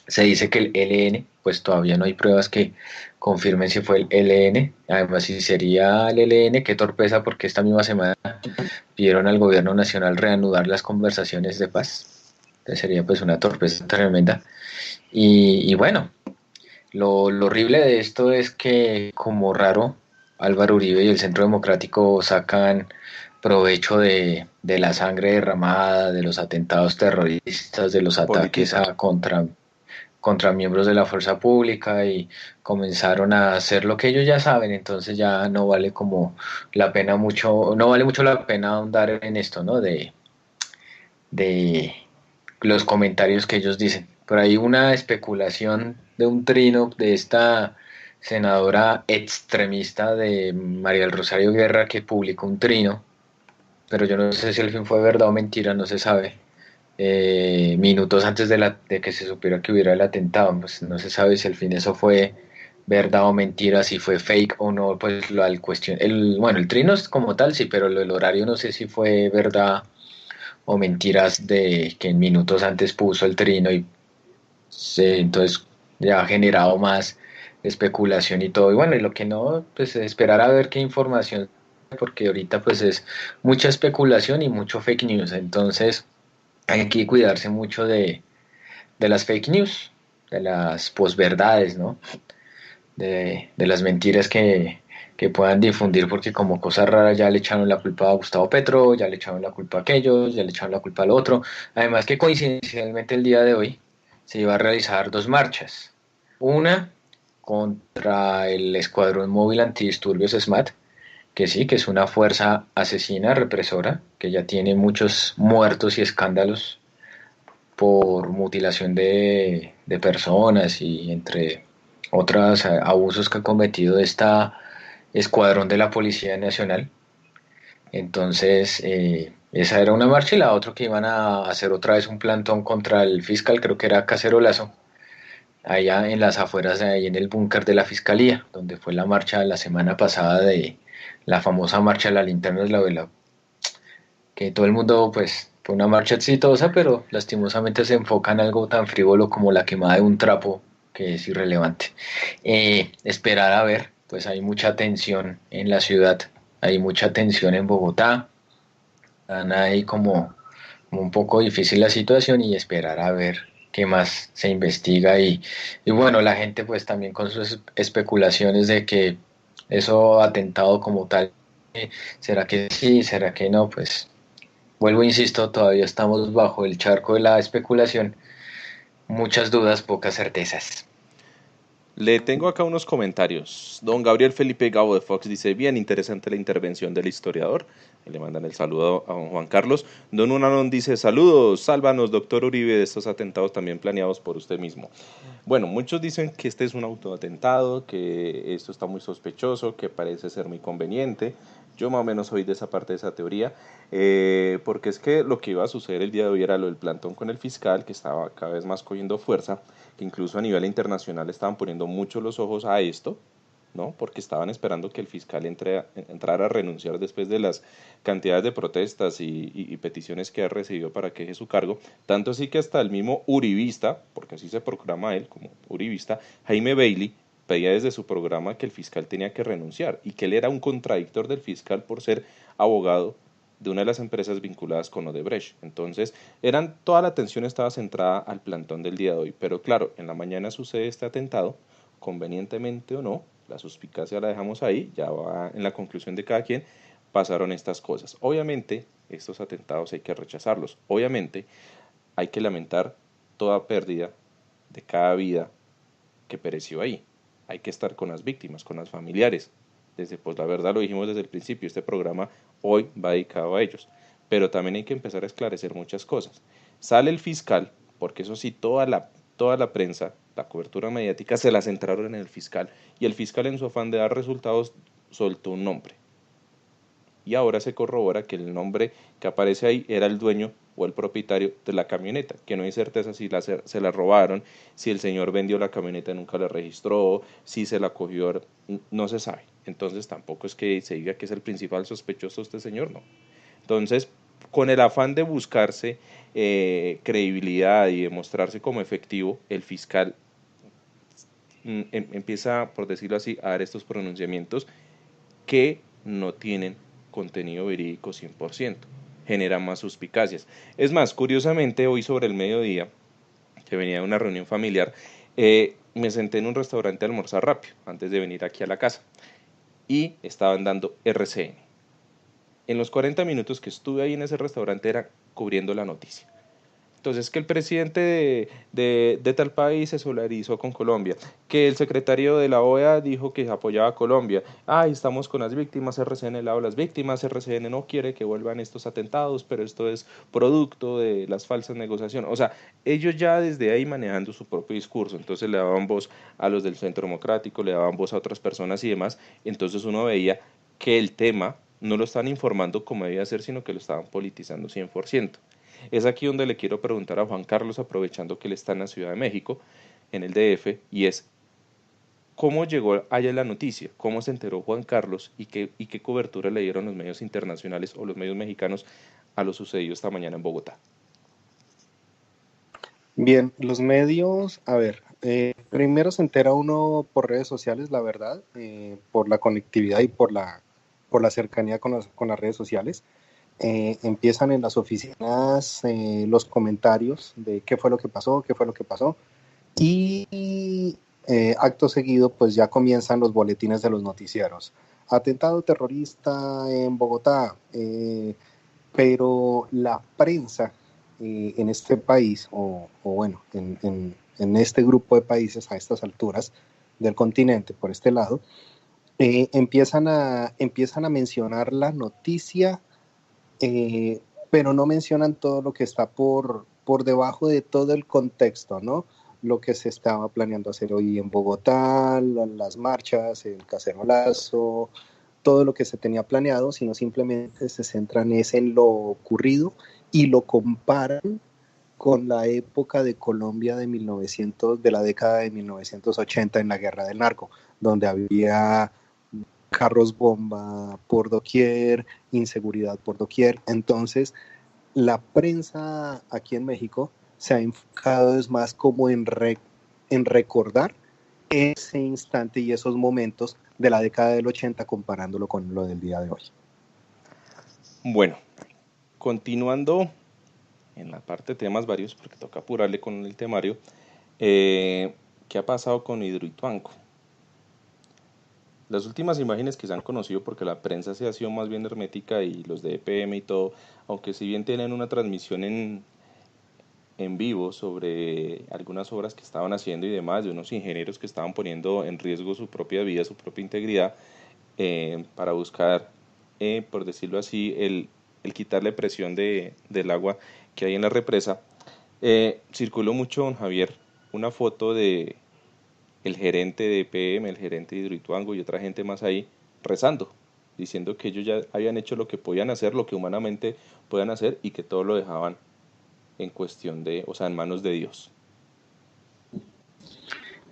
Se dice que el ELN, pues todavía no hay pruebas que confirmen si fue el ELN. Además, si sería el ELN, qué torpeza, porque esta misma semana pidieron al gobierno nacional reanudar las conversaciones de paz. Entonces sería pues una torpeza tremenda. Y bueno, lo horrible de esto es que como raro, Álvaro Uribe y el Centro Democrático sacan provecho de la sangre derramada, de los atentados terroristas, de los ataques contra miembros de la fuerza pública y comenzaron a hacer lo que ellos ya saben, entonces ya no vale como la pena mucho, no vale mucho la pena ahondar en esto, ¿no? De los comentarios que ellos dicen. Por ahí una especulación de un trino de esta senadora extremista de María del Rosario Guerra que publicó un trino, pero yo no sé si el fin fue verdad o mentira, no se sabe. Minutos antes de que se supiera que hubiera el atentado, pues no se sabe si el fin eso fue verdad o mentira, si fue fake o no, pues bueno, el trino es como tal, sí, pero el horario no sé si fue verdad o mentiras de que en minutos antes puso el trino y entonces ya ha generado más especulación y todo. Y bueno, y lo que no, pues esperar a ver qué información, porque ahorita pues es mucha especulación y mucho fake news, entonces hay que cuidarse mucho de las fake news, de las posverdades, ¿no? De las mentiras que puedan difundir, porque como cosa rara ya le echaron la culpa a Gustavo Petro, ya le echaron la culpa a aquellos, ya le echaron la culpa al otro. Además que coincidencialmente el día de hoy se iba a realizar dos marchas. Una contra el Escuadrón Móvil Antidisturbios SMAT, que sí, que es una fuerza asesina, represora, que ya tiene muchos muertos y escándalos por mutilación de personas y entre otros abusos que ha cometido esta escuadrón de la Policía Nacional. Entonces, esa era una marcha y la otra que iban a hacer otra vez un plantón contra el fiscal, creo que era Cacerolazo, allá en las afueras, ahí en el búnker de la Fiscalía, donde fue la marcha la semana pasada de la famosa marcha de la linterna de la vela, que todo el mundo, pues, fue una marcha exitosa, pero lastimosamente se enfoca en algo tan frívolo como la quemada de un trapo, que es irrelevante. Esperar a ver, pues hay mucha tensión en la ciudad, hay mucha tensión en Bogotá, están ahí como un poco difícil la situación y esperar a ver qué más se investiga y bueno, la gente pues también con sus especulaciones de que eso atentado como tal, ¿será que sí? ¿Será que no? Pues vuelvo, insisto, todavía estamos bajo el charco de la especulación, muchas dudas, pocas certezas. Le tengo acá unos comentarios. Don Gabriel Felipe Gabo de Fox dice, bien interesante la intervención del historiador. Y le mandan el saludo a don Juan Carlos. Don Unanón dice, saludos, sálvanos, doctor Uribe, de estos atentados también planeados por usted mismo. Bueno, muchos dicen que este es un autoatentado, que esto está muy sospechoso, que parece ser muy conveniente. Yo más o menos soy de esa parte de esa teoría, porque es que lo que iba a suceder el día de hoy era lo del plantón con el fiscal, que estaba cada vez más cogiendo fuerza, que incluso a nivel internacional estaban poniendo mucho los ojos a esto, ¿no? Porque estaban esperando que el fiscal entrara a renunciar después de las cantidades de protestas y peticiones que ha recibido para que deje su cargo, tanto así que hasta el mismo uribista, porque así se proclama él como uribista, Jaime Bailey, pedía desde su programa que el fiscal tenía que renunciar y que él era un contradictor del fiscal por ser abogado de una de las empresas vinculadas con Odebrecht. Entonces, toda la atención estaba centrada al plantón del día de hoy, pero claro, en la mañana sucede este atentado, convenientemente o no, la suspicacia la dejamos ahí, ya va en la conclusión de cada quien, pasaron estas cosas. Obviamente, estos atentados hay que rechazarlos, obviamente hay que lamentar toda pérdida de cada vida que pereció ahí. Hay que estar con las víctimas, con las familiares. Pues la verdad lo dijimos desde el principio, este programa hoy va dedicado a ellos. Pero también hay que empezar a esclarecer muchas cosas. Sale el fiscal, porque eso sí, toda la prensa, la cobertura mediática, se la centraron en el fiscal. Y el fiscal, en su afán de dar resultados, soltó un nombre. Y ahora se corrobora que el nombre que aparece ahí era el dueño o el propietario de la camioneta, que no hay certeza si se la robaron, si el señor vendió la camioneta y nunca la registró, si se la cogió, no se sabe. Entonces tampoco es que se diga que es el principal sospechoso este señor, no. Entonces, con el afán de buscarse credibilidad y demostrarse como efectivo, el fiscal empieza, por decirlo así, a dar estos pronunciamientos que no tienen contenido verídico 100%, genera más suspicacias. Es más, curiosamente, hoy sobre el mediodía, que venía de una reunión familiar, me senté en un restaurante a almorzar rápido, antes de venir aquí a la casa, y estaban dando RCN. En los 40 minutos que estuve ahí en ese restaurante era cubriendo la noticia. Entonces, que el presidente de tal país se solidarizó con Colombia, que el secretario de la OEA dijo que apoyaba a Colombia, estamos con las víctimas, RCN lado las víctimas, RCN no quiere que vuelvan estos atentados, pero esto es producto de las falsas negociaciones. O sea, ellos ya desde ahí manejando su propio discurso, entonces le daban voz a los del Centro Democrático, le daban voz a otras personas y demás, entonces uno veía que el tema no lo estaban informando como debía ser, sino que lo estaban politizando 100%. Es aquí donde le quiero preguntar a Juan Carlos, aprovechando que él está en la Ciudad de México, en el DF, y es, ¿cómo llegó allá la noticia? ¿Cómo se enteró Juan Carlos y qué cobertura le dieron los medios internacionales o los medios mexicanos a lo sucedido esta mañana en Bogotá? Bien, los medios, a ver, primero se entera uno por redes sociales, la verdad, por la conectividad y por la cercanía con las redes sociales. Empiezan en las oficinas los comentarios de qué fue lo que pasó, y acto seguido pues ya comienzan los boletines de los noticieros. Atentado terrorista en Bogotá, pero la prensa en este país, o bueno, en este grupo de países a estas alturas del continente, por este lado, empiezan a mencionar la noticia, pero no mencionan todo lo que está por debajo de todo el contexto, ¿no? Lo que se estaba planeando hacer hoy en Bogotá, las marchas, el cacerolazo, todo lo que se tenía planeado, sino simplemente se centran en lo ocurrido y lo comparan con la época de Colombia de la década de 1980 en la Guerra del Narco, donde había carros bomba por doquier, inseguridad por doquier. Entonces, la prensa aquí en México se ha enfocado es más como en recordar ese instante y esos momentos de la década del 80 comparándolo con lo del día de hoy. Bueno, continuando en la parte de temas varios, porque toca apurarle con el temario, ¿qué ha pasado con Hidroituango? Las últimas imágenes que se han conocido, porque la prensa se ha sido más bien hermética y los de EPM y todo, aunque si bien tienen una transmisión en vivo sobre algunas obras que estaban haciendo y demás, de unos ingenieros que estaban poniendo en riesgo su propia vida, su propia integridad, para buscar, por decirlo así, el quitarle presión del agua que hay en la represa. Circuló mucho, don Javier, una foto de el gerente de EPM, el gerente de Hidroituango y otra gente más ahí rezando, diciendo que ellos ya habían hecho lo que podían hacer, lo que humanamente podían hacer y que todo lo dejaban en cuestión de, o sea, en manos de Dios.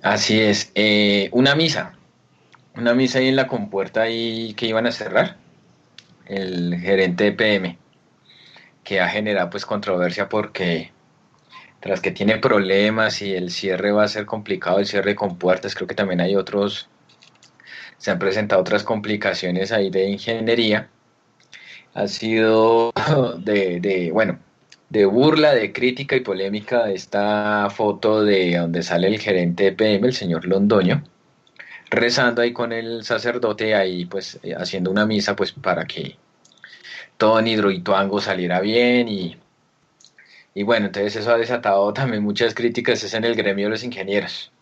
Así es. Una misa ahí en la compuerta ahí que iban a cerrar, el gerente de PM, que ha generado pues controversia porque tras que tiene problemas y el cierre va a ser complicado, el cierre con puertas, creo que también hay otros, se han presentado otras complicaciones ahí de ingeniería, ha sido bueno, de burla, de crítica y polémica esta foto de donde sale el gerente de PM, el señor Londoño, rezando ahí con el sacerdote ahí pues haciendo una misa pues para que todo en Hidroituango saliera bien y bueno, entonces eso ha desatado también muchas críticas es en el gremio de los ingenieros.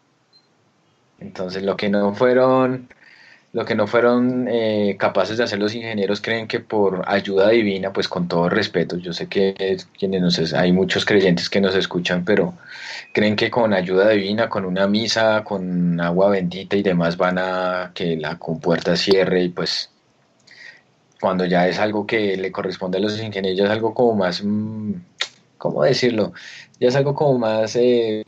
Entonces lo que no fueron capaces de hacer los ingenieros creen que por ayuda divina, pues con todo respeto, yo sé que hay muchos creyentes que nos escuchan, pero creen que con ayuda divina, con una misa, con agua bendita y demás van a que la compuerta cierre y pues cuando ya es algo que le corresponde a los ingenieros, ya es algo como más, ¿cómo decirlo? Ya es algo como más de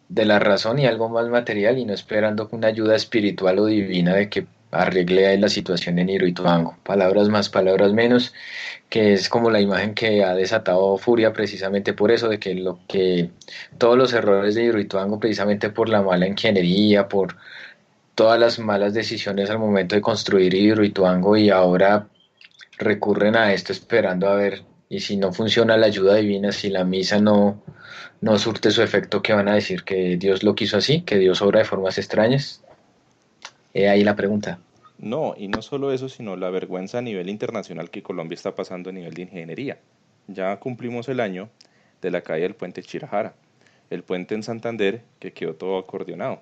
la razón y algo más material y no esperando una ayuda espiritual o divina de que arregle la situación en Hidroituango. Palabras más, palabras menos, que es como la imagen que ha desatado furia precisamente por eso, de que todos los errores de Hidroituango precisamente por la mala ingeniería, por todas las malas decisiones al momento de construir Hidroituango y ahora recurren a esto esperando a ver y si no funciona la ayuda divina, si la misa no surte su efecto, que van a decir que Dios lo quiso así, que Dios obra de formas extrañas. Ahí la pregunta. No, y no solo eso, sino la vergüenza a nivel internacional que Colombia está pasando a nivel de ingeniería. Ya cumplimos el año de la caída del puente Chirajara, el puente en Santander que quedó todo acordeonado,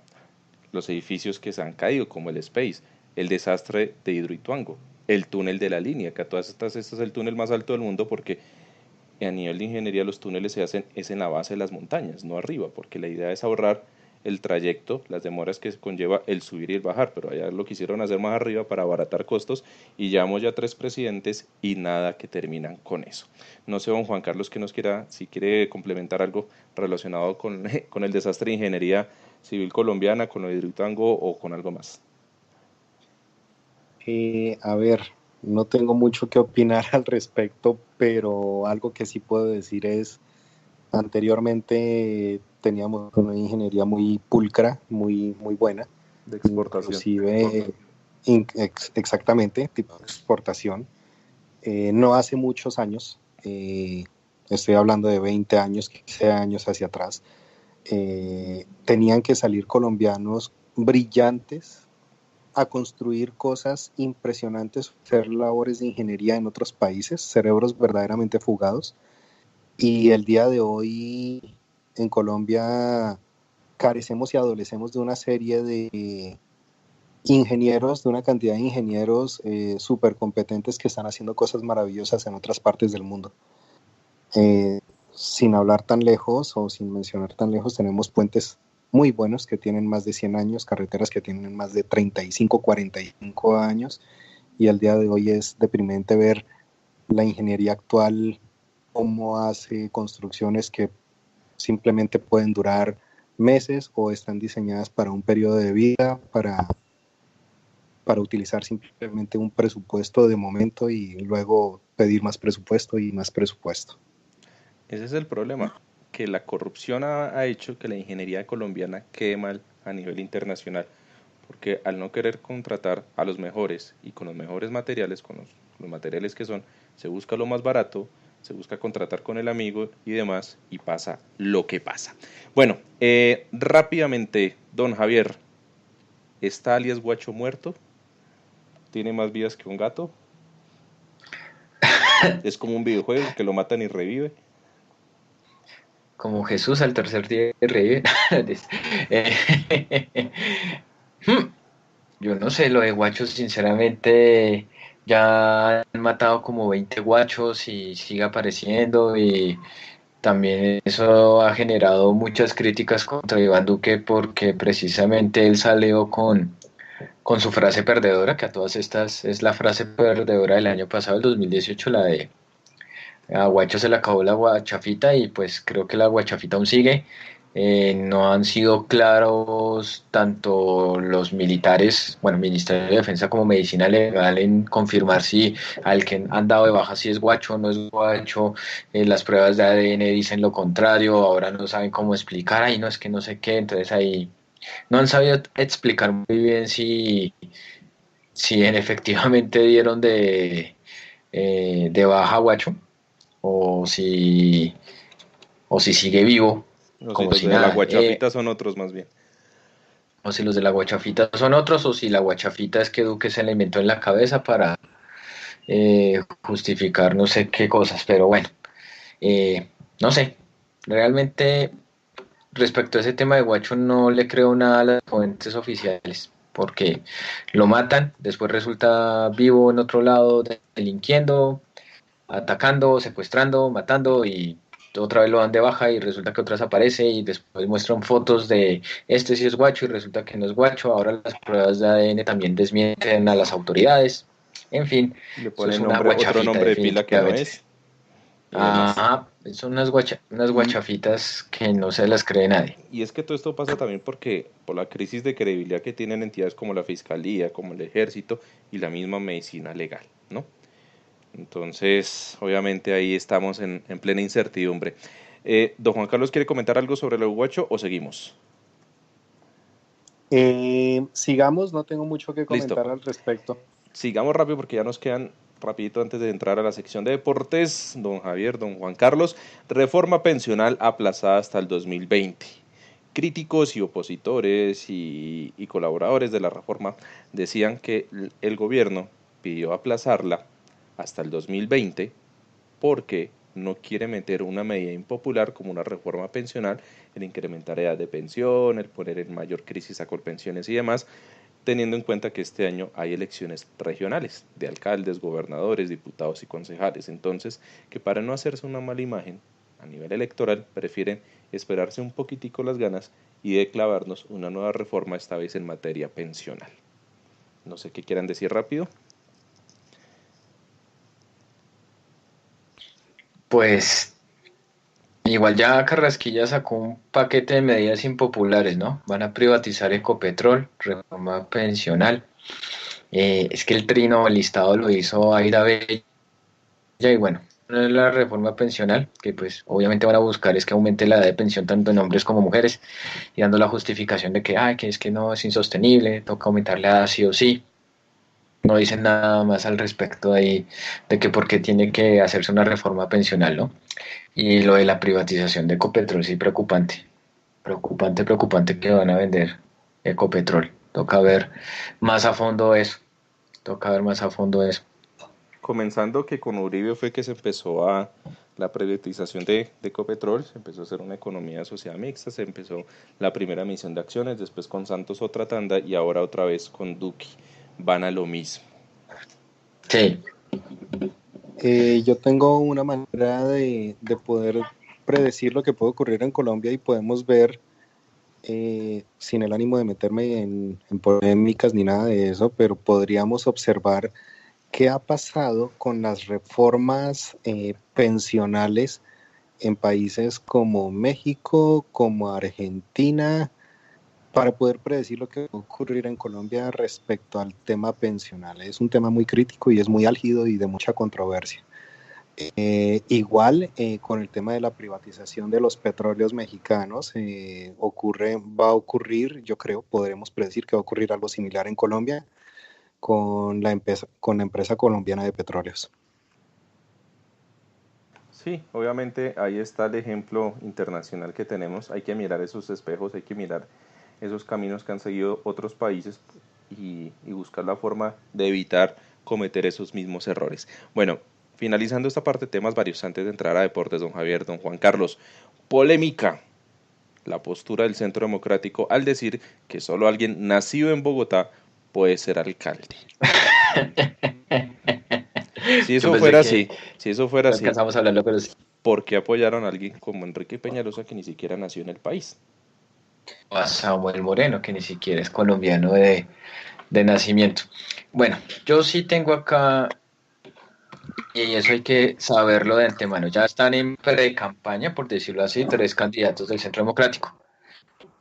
los edificios que se han caído como el Space, el desastre de Hidroituango, el túnel de la línea, que a todas estas es el túnel más alto del mundo porque a nivel de ingeniería los túneles se hacen es en la base de las montañas, no arriba, porque la idea es ahorrar el trayecto, las demoras que conlleva el subir y el bajar, pero allá lo quisieron hacer más arriba para abaratar costos y llevamos ya 3 presidentes y nada que terminan con eso. No sé, don Juan Carlos, que nos quiera, si quiere complementar algo relacionado con el desastre de ingeniería civil colombiana, con lo de Hidroituango o con algo más. A ver, no tengo mucho que opinar al respecto, pero algo que sí puedo decir es, anteriormente teníamos una ingeniería muy pulcra, muy buena, De exportación. inclusive exactamente, tipo de exportación. No hace muchos años, estoy hablando de 20 años, 15 años hacia atrás, tenían que salir colombianos brillantes a construir cosas impresionantes, hacer labores de ingeniería en otros países, cerebros verdaderamente fugados. Y el día de hoy en Colombia carecemos y adolecemos de una serie de ingenieros, de una cantidad de ingenieros súper competentes que están haciendo cosas maravillosas en otras partes del mundo. Sin hablar tan lejos o sin mencionar tan lejos, tenemos puentes muy buenos que tienen más de 100 años, carreteras que tienen más de 35, 45 años, y al día de hoy es deprimente ver la ingeniería actual, cómo hace construcciones que simplemente pueden durar meses o están diseñadas para un periodo de vida, para utilizar simplemente un presupuesto de momento y luego pedir más presupuesto y más presupuesto. Ese es el problema, que la corrupción ha hecho que la ingeniería colombiana quede mal a nivel internacional, porque al no querer contratar a los mejores y con los mejores materiales, con los materiales que son, se busca lo más barato, se busca contratar con el amigo y demás, y pasa lo que pasa. Bueno, rápidamente, don Javier, ¿está alias Guacho muerto? ¿Tiene más vidas que un gato? ¿Es como un videojuego que lo matan y revive? como Jesús al tercer día revive. Yo no sé, lo de guachos, sinceramente, ya han matado como 20 guachos y sigue apareciendo y también eso ha generado muchas críticas contra Iván Duque porque precisamente él salió con su frase perdedora, que a todas estas es la frase perdedora del año pasado, el 2018, la de a Guacho se le acabó la guachafita y pues creo que la guachafita aún sigue. No han sido claros tanto los militares, bueno, Ministerio de Defensa como Medicina Legal en confirmar si al que han dado de baja si es guacho o no es guacho. Las pruebas de ADN dicen lo contrario, ahora no saben cómo explicar, ahí no es que no sé qué, entonces ahí no han sabido explicar muy bien si efectivamente dieron de baja a Guacho o si sigue vivo, O si como los si de la nada. guachafita son otros más bien. O si los de la guachafita son otros, o si la guachafita es que Duque se le inventó en la cabeza para justificar no sé qué cosas, pero bueno, no sé, realmente respecto a ese tema de Guacho no le creo nada a las fuentes oficiales, porque lo matan, después resulta vivo en otro lado, delinquiendo, atacando, secuestrando, matando y otra vez lo dan de baja y resulta que otras aparece y después muestran fotos de este sí es guacho y resulta que no es guacho, ahora las pruebas de ADN también desmienten a las autoridades, en fin, Le eso es ponen una otro guachafita nombre de pila que no definitivamente. es y demás. Ajá, son unas Y, guachafitas que no se las cree nadie. y es que todo esto pasa también porque por la crisis de credibilidad que tienen entidades como la Fiscalía, como el Ejército y la misma medicina legal, ¿no? Entonces, obviamente ahí estamos en plena incertidumbre. ¿Don Juan Carlos quiere comentar algo sobre lo guacho o seguimos? Sigamos, no tengo mucho que Listo. comentar al respecto. Sigamos rápido porque ya nos quedan rapidito antes de entrar a la sección de deportes. Don Javier, don Juan Carlos, reforma pensional aplazada hasta el 2020. Críticos y opositores y colaboradores de la reforma decían que el gobierno pidió aplazarla hasta el 2020 porque no quiere meter una medida impopular como una reforma pensional, el incrementar edad de pensión, el poner en mayor crisis a Colpensiones y demás, teniendo en cuenta que este año hay elecciones regionales de alcaldes, gobernadores, diputados y concejales. Entonces, que para no hacerse una mala imagen a nivel electoral, prefieren esperarse un poquitico las ganas y de clavarnos una nueva reforma, esta vez en materia pensional. No sé qué quieran decir rápido. Pues igual ya Carrasquilla sacó un paquete de medidas impopulares, ¿no? Van a privatizar Ecopetrol, reforma pensional. Es que el trino, el listado lo hizo Aida Bella y bueno, la reforma pensional, que pues obviamente van a buscar es que aumente la edad de pensión tanto en hombres como mujeres y dando la justificación de que, que es que no es insostenible, toca aumentar la edad sí o sí. No dicen nada más al respecto de que por qué tiene que hacerse una reforma pensional, ¿no? Y lo de la privatización de Ecopetrol, sí, preocupante. Preocupante que van a vender Ecopetrol. Toca ver más a fondo eso. Toca ver más a fondo eso. Comenzando que con Uribe fue que se empezó a la privatización de Ecopetrol, se empezó a hacer una economía social mixta, se empezó la primera emisión de acciones, después con Santos otra tanda y ahora otra vez con Duque. Van a lo mismo. Sí. Yo tengo una manera de poder predecir lo que puede ocurrir en Colombia y podemos ver, sin el ánimo de meterme en polémicas ni nada de eso, pero podríamos observar qué ha pasado con las reformas pensionales en países como México, como Argentina, para poder predecir lo que va a ocurrir en Colombia respecto al tema pensional. Es un tema muy crítico y es muy álgido y de mucha controversia. Igual con el tema de la privatización de los petróleos mexicanos, va a ocurrir, yo creo, podremos predecir que va a ocurrir algo similar en Colombia con la empresa colombiana de petróleos. Sí, obviamente ahí está el ejemplo internacional que tenemos. Hay que mirar esos espejos, hay que mirar esos caminos que han seguido otros países y buscar la forma de evitar cometer esos mismos errores. Bueno, finalizando esta parte, temas varios antes de entrar a deportes, don Javier, don Juan Carlos. polémica la postura del Centro Democrático al decir que solo alguien nacido en Bogotá puede ser alcalde. Si eso fuera así, no alcanzamos a hablarlo, pero sí. ¿Por qué apoyaron a alguien como Enrique Peñalosa que ni siquiera nació en el país? A Samuel Moreno, que ni siquiera es colombiano de nacimiento. Bueno, yo sí tengo acá, y eso hay que saberlo de antemano, ya están en pre-campaña, por decirlo así, 3 candidatos del Centro Democrático.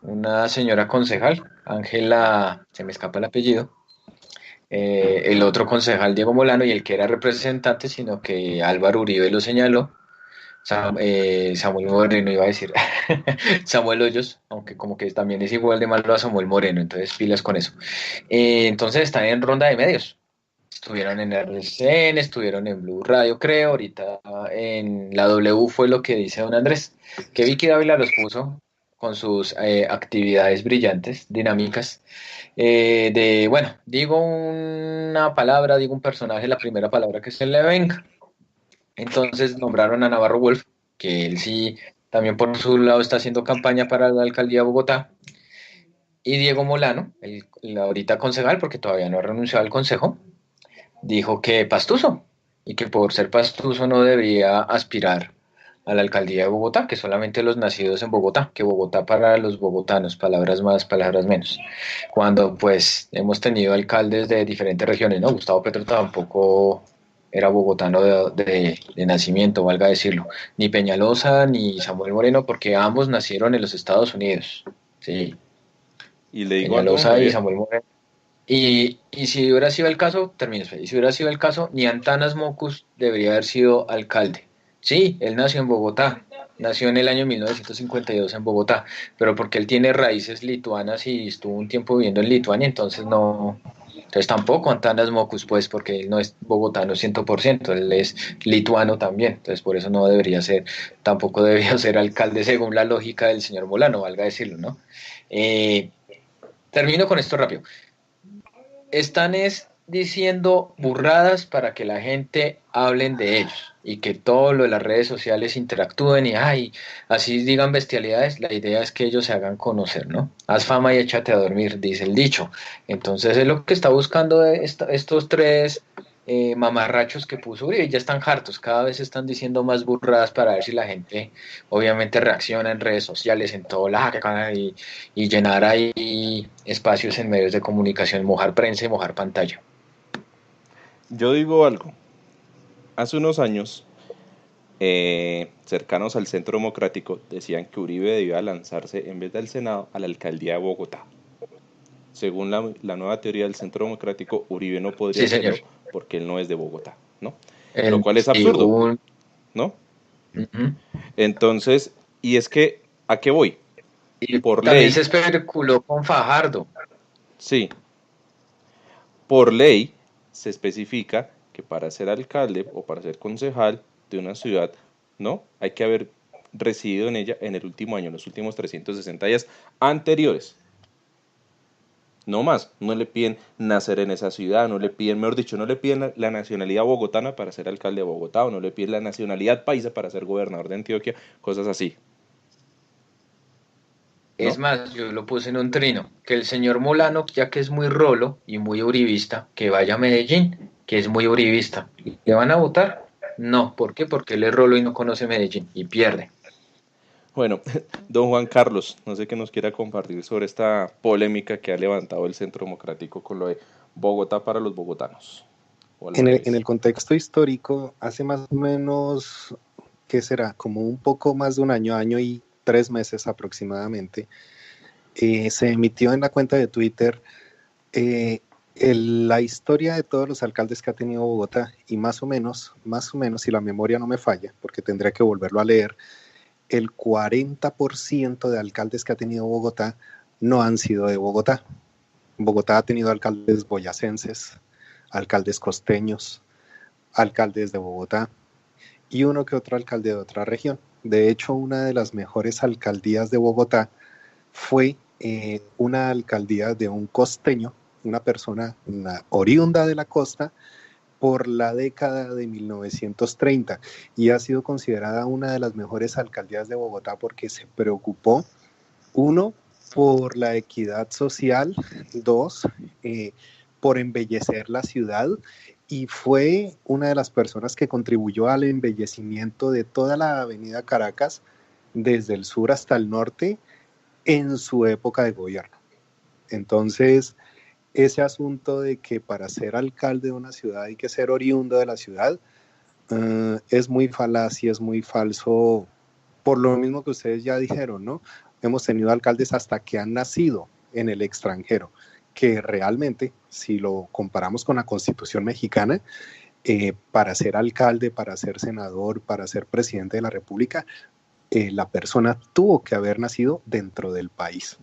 Una señora concejal, Ángela, se me escapa el apellido, el otro concejal, Diego Molano, y el que era representante, sino que Álvaro Uribe lo señaló, Samuel Moreno iba a decir, Samuel Hoyos, aunque como que también es igual de malo a Samuel Moreno, entonces pilas con eso. Entonces están en ronda de medios. Estuvieron en RCN, estuvieron en Blue Radio, creo, ahorita en la W fue lo que dice don Andrés, que Vicky Dávila los puso con sus actividades brillantes, dinámicas, bueno, digo una palabra, digo un personaje, la primera palabra que se le venga. Entonces nombraron a Navarro Wolf, que él sí también por su lado está haciendo campaña para la alcaldía de Bogotá, y Diego Molano, el ahorita concejal, porque todavía no ha renunciado al consejo, dijo que pastuso, y que por ser pastuso no debería aspirar a la alcaldía de Bogotá, que solamente los nacidos en Bogotá, que Bogotá para los bogotanos, palabras más, palabras menos. Cuando pues hemos tenido alcaldes de diferentes regiones, ¿no? Gustavo Petro tampoco era bogotano de nacimiento, valga decirlo, ni Peñalosa ni Samuel Moreno, porque ambos nacieron en los Estados Unidos, sí. Y le digo Peñalosa algo, y Samuel Moreno. Y si hubiera sido el caso, y si hubiera sido el caso, ni Antanas Mocus debería haber sido alcalde. Sí, él nació en Bogotá, nació en el año 1952 en Bogotá, pero porque él tiene raíces lituanas y estuvo un tiempo viviendo en Lituania, entonces no, entonces tampoco Antanas Mocus, pues, porque él no es bogotano 100%, él es lituano también, entonces por eso no debería ser, tampoco debería ser alcalde según la lógica del señor Molano, valga decirlo, ¿no? Termino con esto rápido. Están diciendo burradas para que la gente hablen de ellos y que todo lo de las redes sociales interactúen y así digan bestialidades. La idea es que ellos se hagan conocer, ¿no? Haz fama y échate a dormir, dice el dicho. Entonces es lo que está buscando estos 3 mamarrachos que puso Uribe. Ya están hartos, cada vez están diciendo más burradas para ver si la gente obviamente reacciona en redes sociales, en todo lado, y llenar ahí espacios en medios de comunicación, mojar prensa y mojar pantalla. Yo digo algo. Hace unos años, cercanos al Centro Democrático, decían que Uribe debía lanzarse en vez del Senado a la alcaldía de Bogotá. Según la nueva teoría del Centro Democrático, Uribe no podría hacerlo porque él no es de Bogotá, ¿no? Lo cual es absurdo, ¿no? Uh-huh. Entonces, y es que, ¿a qué voy? Y por también ley se especuló con Fajardo. Sí. Por ley se especifica que para ser alcalde o para ser concejal de una ciudad, ¿no? Hay que haber residido en ella en el último año, en los últimos 360 días anteriores. No más, no le piden nacer en esa ciudad, no le piden, mejor dicho, no le piden la nacionalidad bogotana para ser alcalde de Bogotá, o no le piden la nacionalidad paisa para ser gobernador de Antioquia, cosas así. ¿No? Es más, yo lo puse en un trino, que el señor Molano, ya que es muy rolo y muy uribista, que vaya a Medellín, que es muy uribista. ¿Le van a votar? No, ¿por qué? Porque él es rolo y no conoce Medellín, y pierde. Bueno, don Juan Carlos, no sé qué nos quiera compartir sobre esta polémica que ha levantado el Centro Democrático con lo de Bogotá para los bogotanos. En el contexto histórico, hace más o menos, ¿qué será? Como un poco más de un año y 3 meses aproximadamente, se emitió en la cuenta de Twitter la historia de todos los alcaldes que ha tenido Bogotá, y más o menos, si la memoria no me falla, porque tendría que volverlo a leer, el 40% de alcaldes que ha tenido Bogotá no han sido de Bogotá. Bogotá ha tenido alcaldes boyacenses, alcaldes costeños, alcaldes de Bogotá y uno que otro alcalde de otra región. De hecho, una de las mejores alcaldías de Bogotá fue una alcaldía de un costeño, una persona oriunda de la costa, por la década de 1930 y ha sido considerada una de las mejores alcaldías de Bogotá porque se preocupó, uno, por la equidad social, dos, por embellecer la ciudad, y fue una de las personas que contribuyó al embellecimiento de toda la avenida Caracas, desde el sur hasta el norte, en su época de gobierno. Entonces, ese asunto de que para ser alcalde de una ciudad hay que ser oriundo de la ciudad, es muy falaz y es muy falso, por lo mismo que ustedes ya dijeron, ¿no? Hemos tenido alcaldes hasta que han nacido en el extranjero, que realmente, si lo comparamos con la Constitución mexicana, para ser alcalde, para ser senador, para ser presidente de la República, la persona tuvo que haber nacido dentro del país.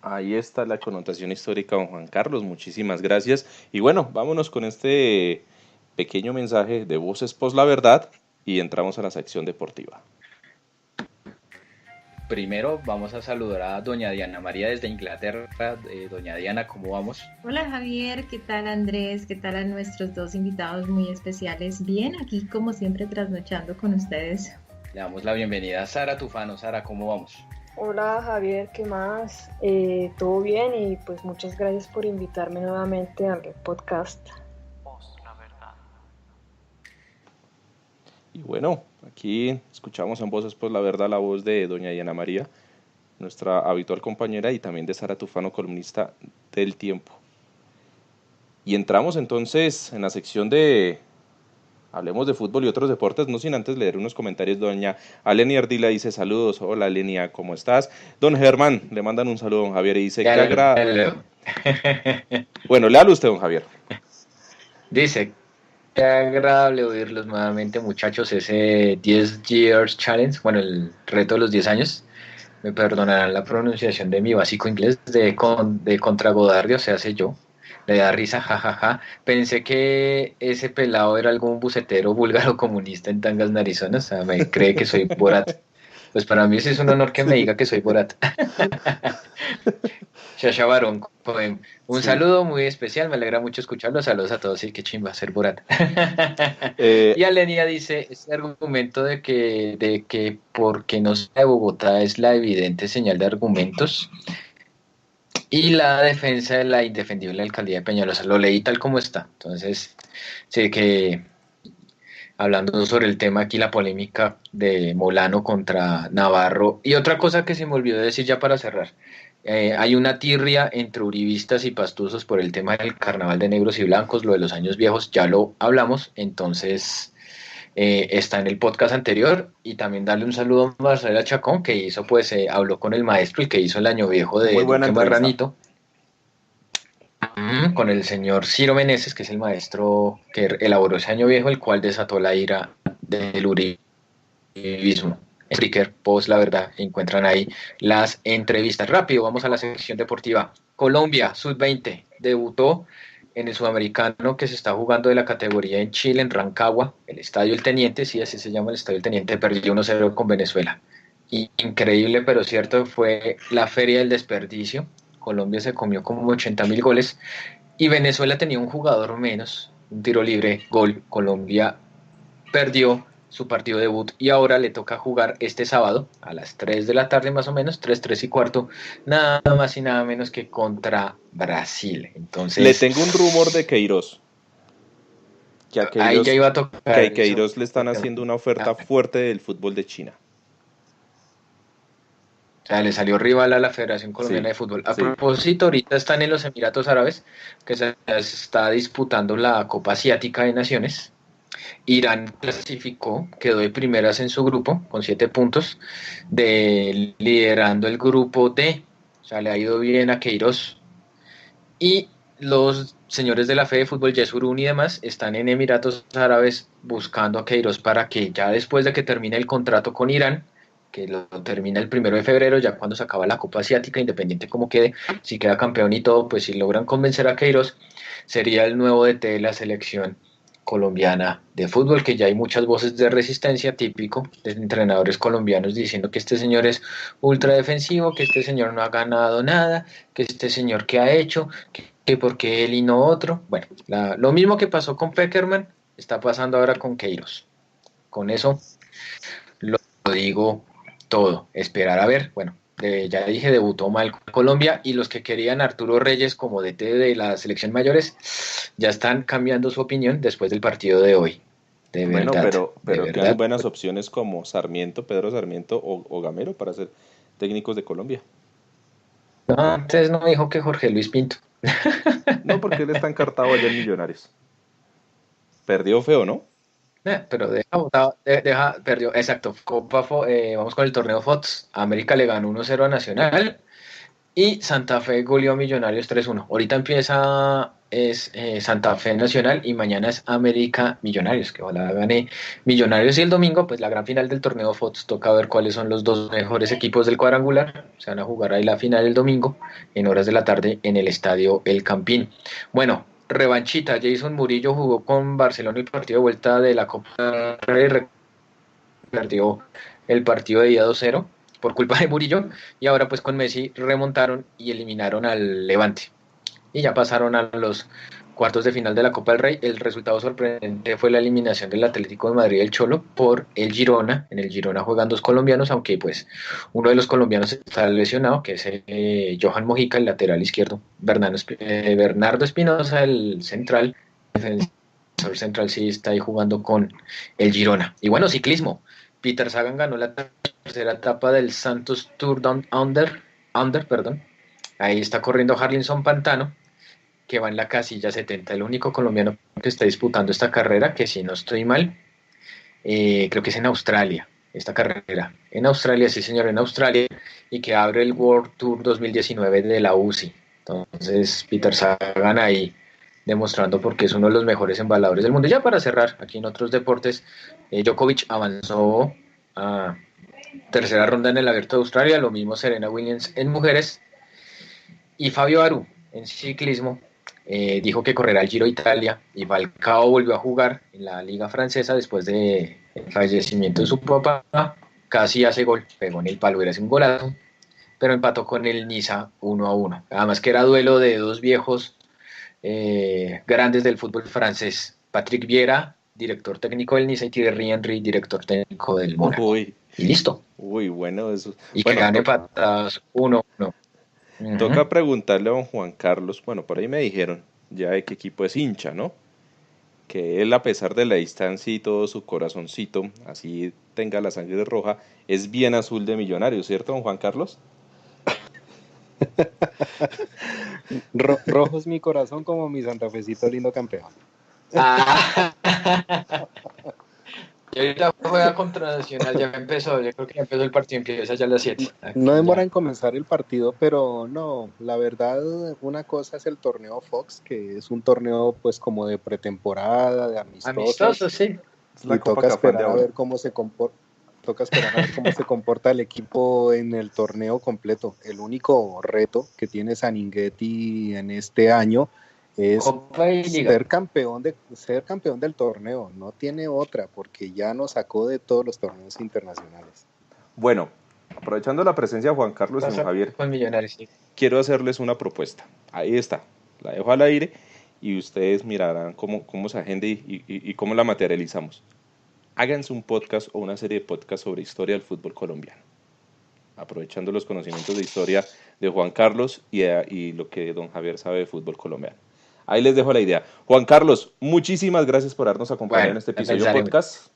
Ahí está la connotación histórica, don Juan Carlos, muchísimas gracias. Y bueno, vámonos con este pequeño mensaje de Voces Post la Verdad y entramos a la sección deportiva. Primero vamos a saludar a doña Diana María desde Inglaterra. Doña Diana, ¿cómo vamos? Hola Javier, ¿qué tal Andrés? ¿Qué tal a nuestros dos invitados muy especiales? Bien, aquí como siempre trasnochando con ustedes. Le damos la bienvenida a Sara Tufano. Sara, ¿cómo vamos? Hola Javier, ¿qué más? Todo bien y pues muchas gracias por invitarme nuevamente al podcast. La verdad. Y bueno, aquí escuchamos en Voces Post la Verdad la voz de doña Diana María, nuestra habitual compañera, y también de Sara Tufano, columnista del Tiempo. Y entramos entonces en la sección de Hablemos de fútbol y otros deportes, no sin antes leer unos comentarios. Doña Alenia Ardila dice saludos. Hola Alenia, ¿cómo estás? Don Germán, le mandan un saludo a don Javier y dice que agrada. Bueno, léalo usted, don Javier. Dice, qué agradable oírlos nuevamente, muchachos. Ese 10 Years Challenge, bueno, el reto de los 10 años. Me perdonarán la pronunciación de mi básico inglés de contra Godardio, se hace yo. Le da risa, jajaja. Pensé que ese pelado era algún bucetero búlgaro comunista en tangas narizonas. O sea, me cree que soy Borat. Pues para mí sí es un honor que me diga que soy Borat. Shasha Barón, un saludo muy especial, me alegra mucho escucharlo. Saludos a todos y qué chimba ser Borat. Y Alenia dice, este argumento de que porque no sea de Bogotá es la evidente señal de argumentos. Y la defensa de la indefendible alcaldía de Peñalosa, lo leí tal como está. Entonces, sí que hablando sobre el tema aquí, la polémica de Molano contra Navarro. Y otra cosa que se me olvidó decir ya para cerrar. Hay una tirria entre uribistas y pastusos por el tema del carnaval de negros y blancos, lo de los años viejos, ya lo hablamos. Entonces, está en el podcast anterior. Y también darle un saludo a Marcela Chacón, que hizo, habló con el maestro, el que hizo el año viejo de Duque Marranito, con el señor Ciro Meneses, que es el maestro que elaboró ese año viejo, el cual desató la ira del uribismo. Spreaker, Post la Verdad, encuentran ahí las entrevistas. Rápido, vamos a la sección deportiva. Colombia, Sub-20, debutó en el sudamericano que se está jugando de la categoría en Chile, en Rancagua, el Estadio El Teniente, sí, así se llama el Estadio El Teniente, perdió 1-0 con Venezuela. Increíble, pero cierto, fue la feria del desperdicio. Colombia se comió como 80.000 goles y Venezuela tenía un jugador menos, un tiro libre, gol. Colombia perdió su partido debut y ahora le toca jugar este sábado a las 3 de la tarde más o menos, 3:15, nada más y nada menos que contra Brasil. Entonces, le tengo un rumor de Queiroz. Que a Queiroz, ahí ya iba a tocar. Que a Queiroz le están haciendo una oferta fuerte del fútbol de China. O sea, le salió rival a la Federación Colombiana de Fútbol. A propósito, ahorita están en los Emiratos Árabes, que se está disputando la Copa Asiática de Naciones. Irán clasificó, quedó de primeras en su grupo, con 7 puntos, liderando el grupo D. O sea, le ha ido bien a Queiroz. Y los señores de la Fede Fútbol, Yesurún y demás, están en Emiratos Árabes buscando a Queiroz para que ya después de que termine el contrato con Irán, que lo termina el 1 de febrero, ya cuando se acaba la Copa Asiática, independiente como quede, si queda campeón y todo, pues si logran convencer a Queiroz, sería el nuevo DT de la selección colombiana de fútbol, que ya hay muchas voces de resistencia, típico de entrenadores colombianos diciendo que este señor es ultra defensivo, que este señor no ha ganado nada, que este señor que ha hecho, que que por qué él y no otro. Bueno, lo mismo que pasó con Peckerman, está pasando ahora con Queiroz. Con eso lo digo todo. Esperar a ver. Bueno, ya dije, debutó mal con Colombia y los que querían a Arturo Reyes como DT de la selección mayores ya están cambiando su opinión después del partido de hoy. De Bueno, verdad, pero de quedan verdad. buenas opciones como Sarmiento, Pedro Sarmiento o Gamero para ser técnicos de Colombia. No, antes no dijo que Jorge Luis Pinto. No, porque él está encartado allá en Millonarios. Perdió feo, ¿no? Pero perdió, exacto, vamos con el torneo FOTS, América le ganó 1-0 a Nacional y Santa Fe goleó a Millonarios 3-1. Ahorita empieza Santa Fe Nacional y mañana es América Millonarios, que ojalá gane Millonarios y el domingo, pues la gran final del torneo FOTS, toca ver cuáles son los dos mejores equipos del cuadrangular, se van a jugar ahí la final el domingo en horas de la tarde en el estadio El Campín. Bueno, revanchita, Jason Murillo jugó con Barcelona el partido de vuelta de la Copa del Rey, perdió el partido de día 2-0 por culpa de Murillo y ahora pues con Messi remontaron y eliminaron al Levante y ya pasaron a los cuartos de final de la Copa del Rey. El resultado sorprendente fue la eliminación del Atlético de Madrid del Cholo por el Girona. En el Girona juegan dos colombianos, aunque pues uno de los colombianos está lesionado, que es Johan Mojica, el lateral izquierdo. Bernardo Espinosa, el central, el central sí está ahí jugando con el Girona. Y bueno, ciclismo. Peter Sagan ganó la tercera etapa del Santos Tour Down Under, perdón. Ahí está corriendo Harlinson Pantano, que va en la casilla 70, el único colombiano que está disputando esta carrera, que si no estoy mal, creo que es en Australia, esta carrera. En Australia, sí señor, en Australia, y que abre el World Tour 2019 de la UCI. Entonces, Peter Sagan ahí demostrando porque es uno de los mejores embaladores del mundo. Y ya para cerrar, aquí en otros deportes, Djokovic avanzó a tercera ronda en el Abierto de Australia, lo mismo Serena Williams en mujeres, y Fabio Aru en ciclismo dijo que correrá el Giro Italia, y Falcao volvió a jugar en la liga francesa después del fallecimiento de su papá, casi hace gol, pegó en el palo, era un golazo, pero empató con el Niza 1-1, además que era duelo de dos viejos grandes del fútbol francés, Patrick Vieira, director técnico del Niza, y Thierry Henry, director técnico del Mónaco. Uy, y listo. Uy, bueno, eso. Y bueno, que gane patadas 1-1. Toca preguntarle a don Juan Carlos, bueno, por ahí me dijeron ya de qué equipo es hincha, ¿no? Que él, a pesar de la distancia y todo su corazoncito, así tenga la sangre roja, es bien azul de Millonarios, ¿cierto, don Juan Carlos? Rojo es mi corazón como mi santafecito lindo campeón. Y ahorita juega contra Nacional, ya empezó, yo creo que ya empezó el partido, empieza ya a las 7. No demora en comenzar el partido, pero no, la verdad, una cosa es el torneo Fox, que es un torneo pues como de pretemporada, de amistosos, sí. Y toca esperar a ver cómo se comporta. Toca esperar a ver cómo se comporta el equipo en el torneo completo. El único reto que tiene Sanguinetti en este año es ser campeón del torneo. No tiene otra, porque ya nos sacó de todos los torneos internacionales. Bueno, aprovechando la presencia de Juan Carlos y don Javier, con Millonarios, sí. Quiero hacerles una propuesta. Ahí está, la dejo al aire y ustedes mirarán cómo se agenda y cómo la materializamos. Háganse un podcast o una serie de podcasts sobre historia del fútbol colombiano, aprovechando los conocimientos de historia de Juan Carlos y lo que don Javier sabe de fútbol colombiano. Ahí les dejo la idea. Juan Carlos, muchísimas gracias por habernos acompañado en este episodio de podcast.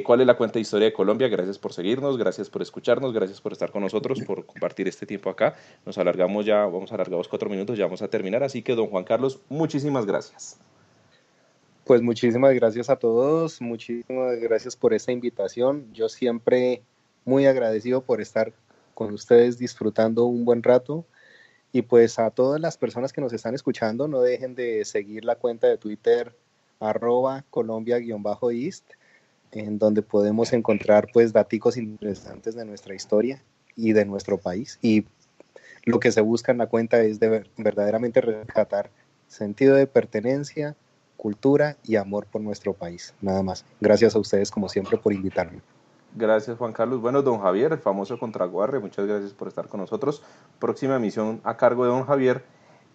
¿Cuál es la cuenta de Historia de Colombia? Gracias por seguirnos, gracias por escucharnos, gracias por estar con nosotros, por compartir este tiempo acá. Nos alargamos ya, vamos alargados 4 minutos, ya vamos a terminar. Así que, don Juan Carlos, muchísimas gracias. Pues muchísimas gracias a todos, muchísimas gracias por esta invitación. Yo siempre muy agradecido por estar con ustedes disfrutando un buen rato. Y pues a todas las personas que nos están escuchando, no dejen de seguir la cuenta de Twitter @Colombia_East, en donde podemos encontrar pues daticos interesantes de nuestra historia y de nuestro país. Y lo que se busca en la cuenta es verdaderamente rescatar sentido de pertenencia, cultura y amor por nuestro país, nada más. Gracias a ustedes como siempre por invitarme. Gracias, Juan Carlos. Bueno, don Javier, el famoso Contraguarre, muchas gracias por estar con nosotros. Próxima emisión a cargo de don Javier.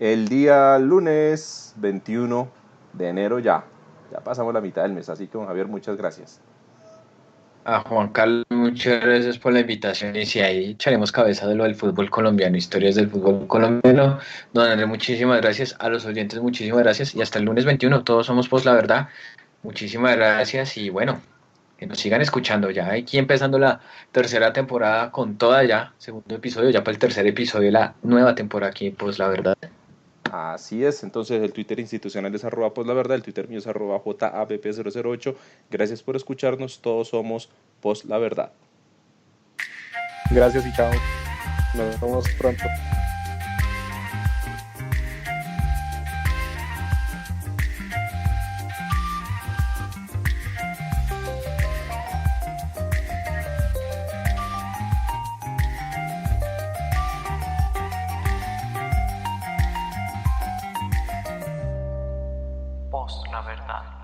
el día lunes 21 de enero ya pasamos la mitad del mes, así que don Javier, muchas gracias. A Juan Carlos, muchas gracias por la invitación y si ahí echaremos cabeza de lo del fútbol colombiano, historias del fútbol colombiano. Don Andrés, muchísimas gracias. A los oyentes, muchísimas gracias. Y hasta el lunes 21, todos somos Post La Verdad. Muchísimas gracias y bueno, que nos sigan escuchando. Ya aquí empezando la tercera temporada con toda ya, segundo episodio, ya para el tercer episodio de la nueva temporada aquí en Post La Verdad. Así es, entonces el Twitter institucional es @postlaverdad, el Twitter mío es @JAPP008. Gracias por escucharnos, todos somos Post La Verdad. Gracias y chao. Nos vemos pronto. Post La Verdad.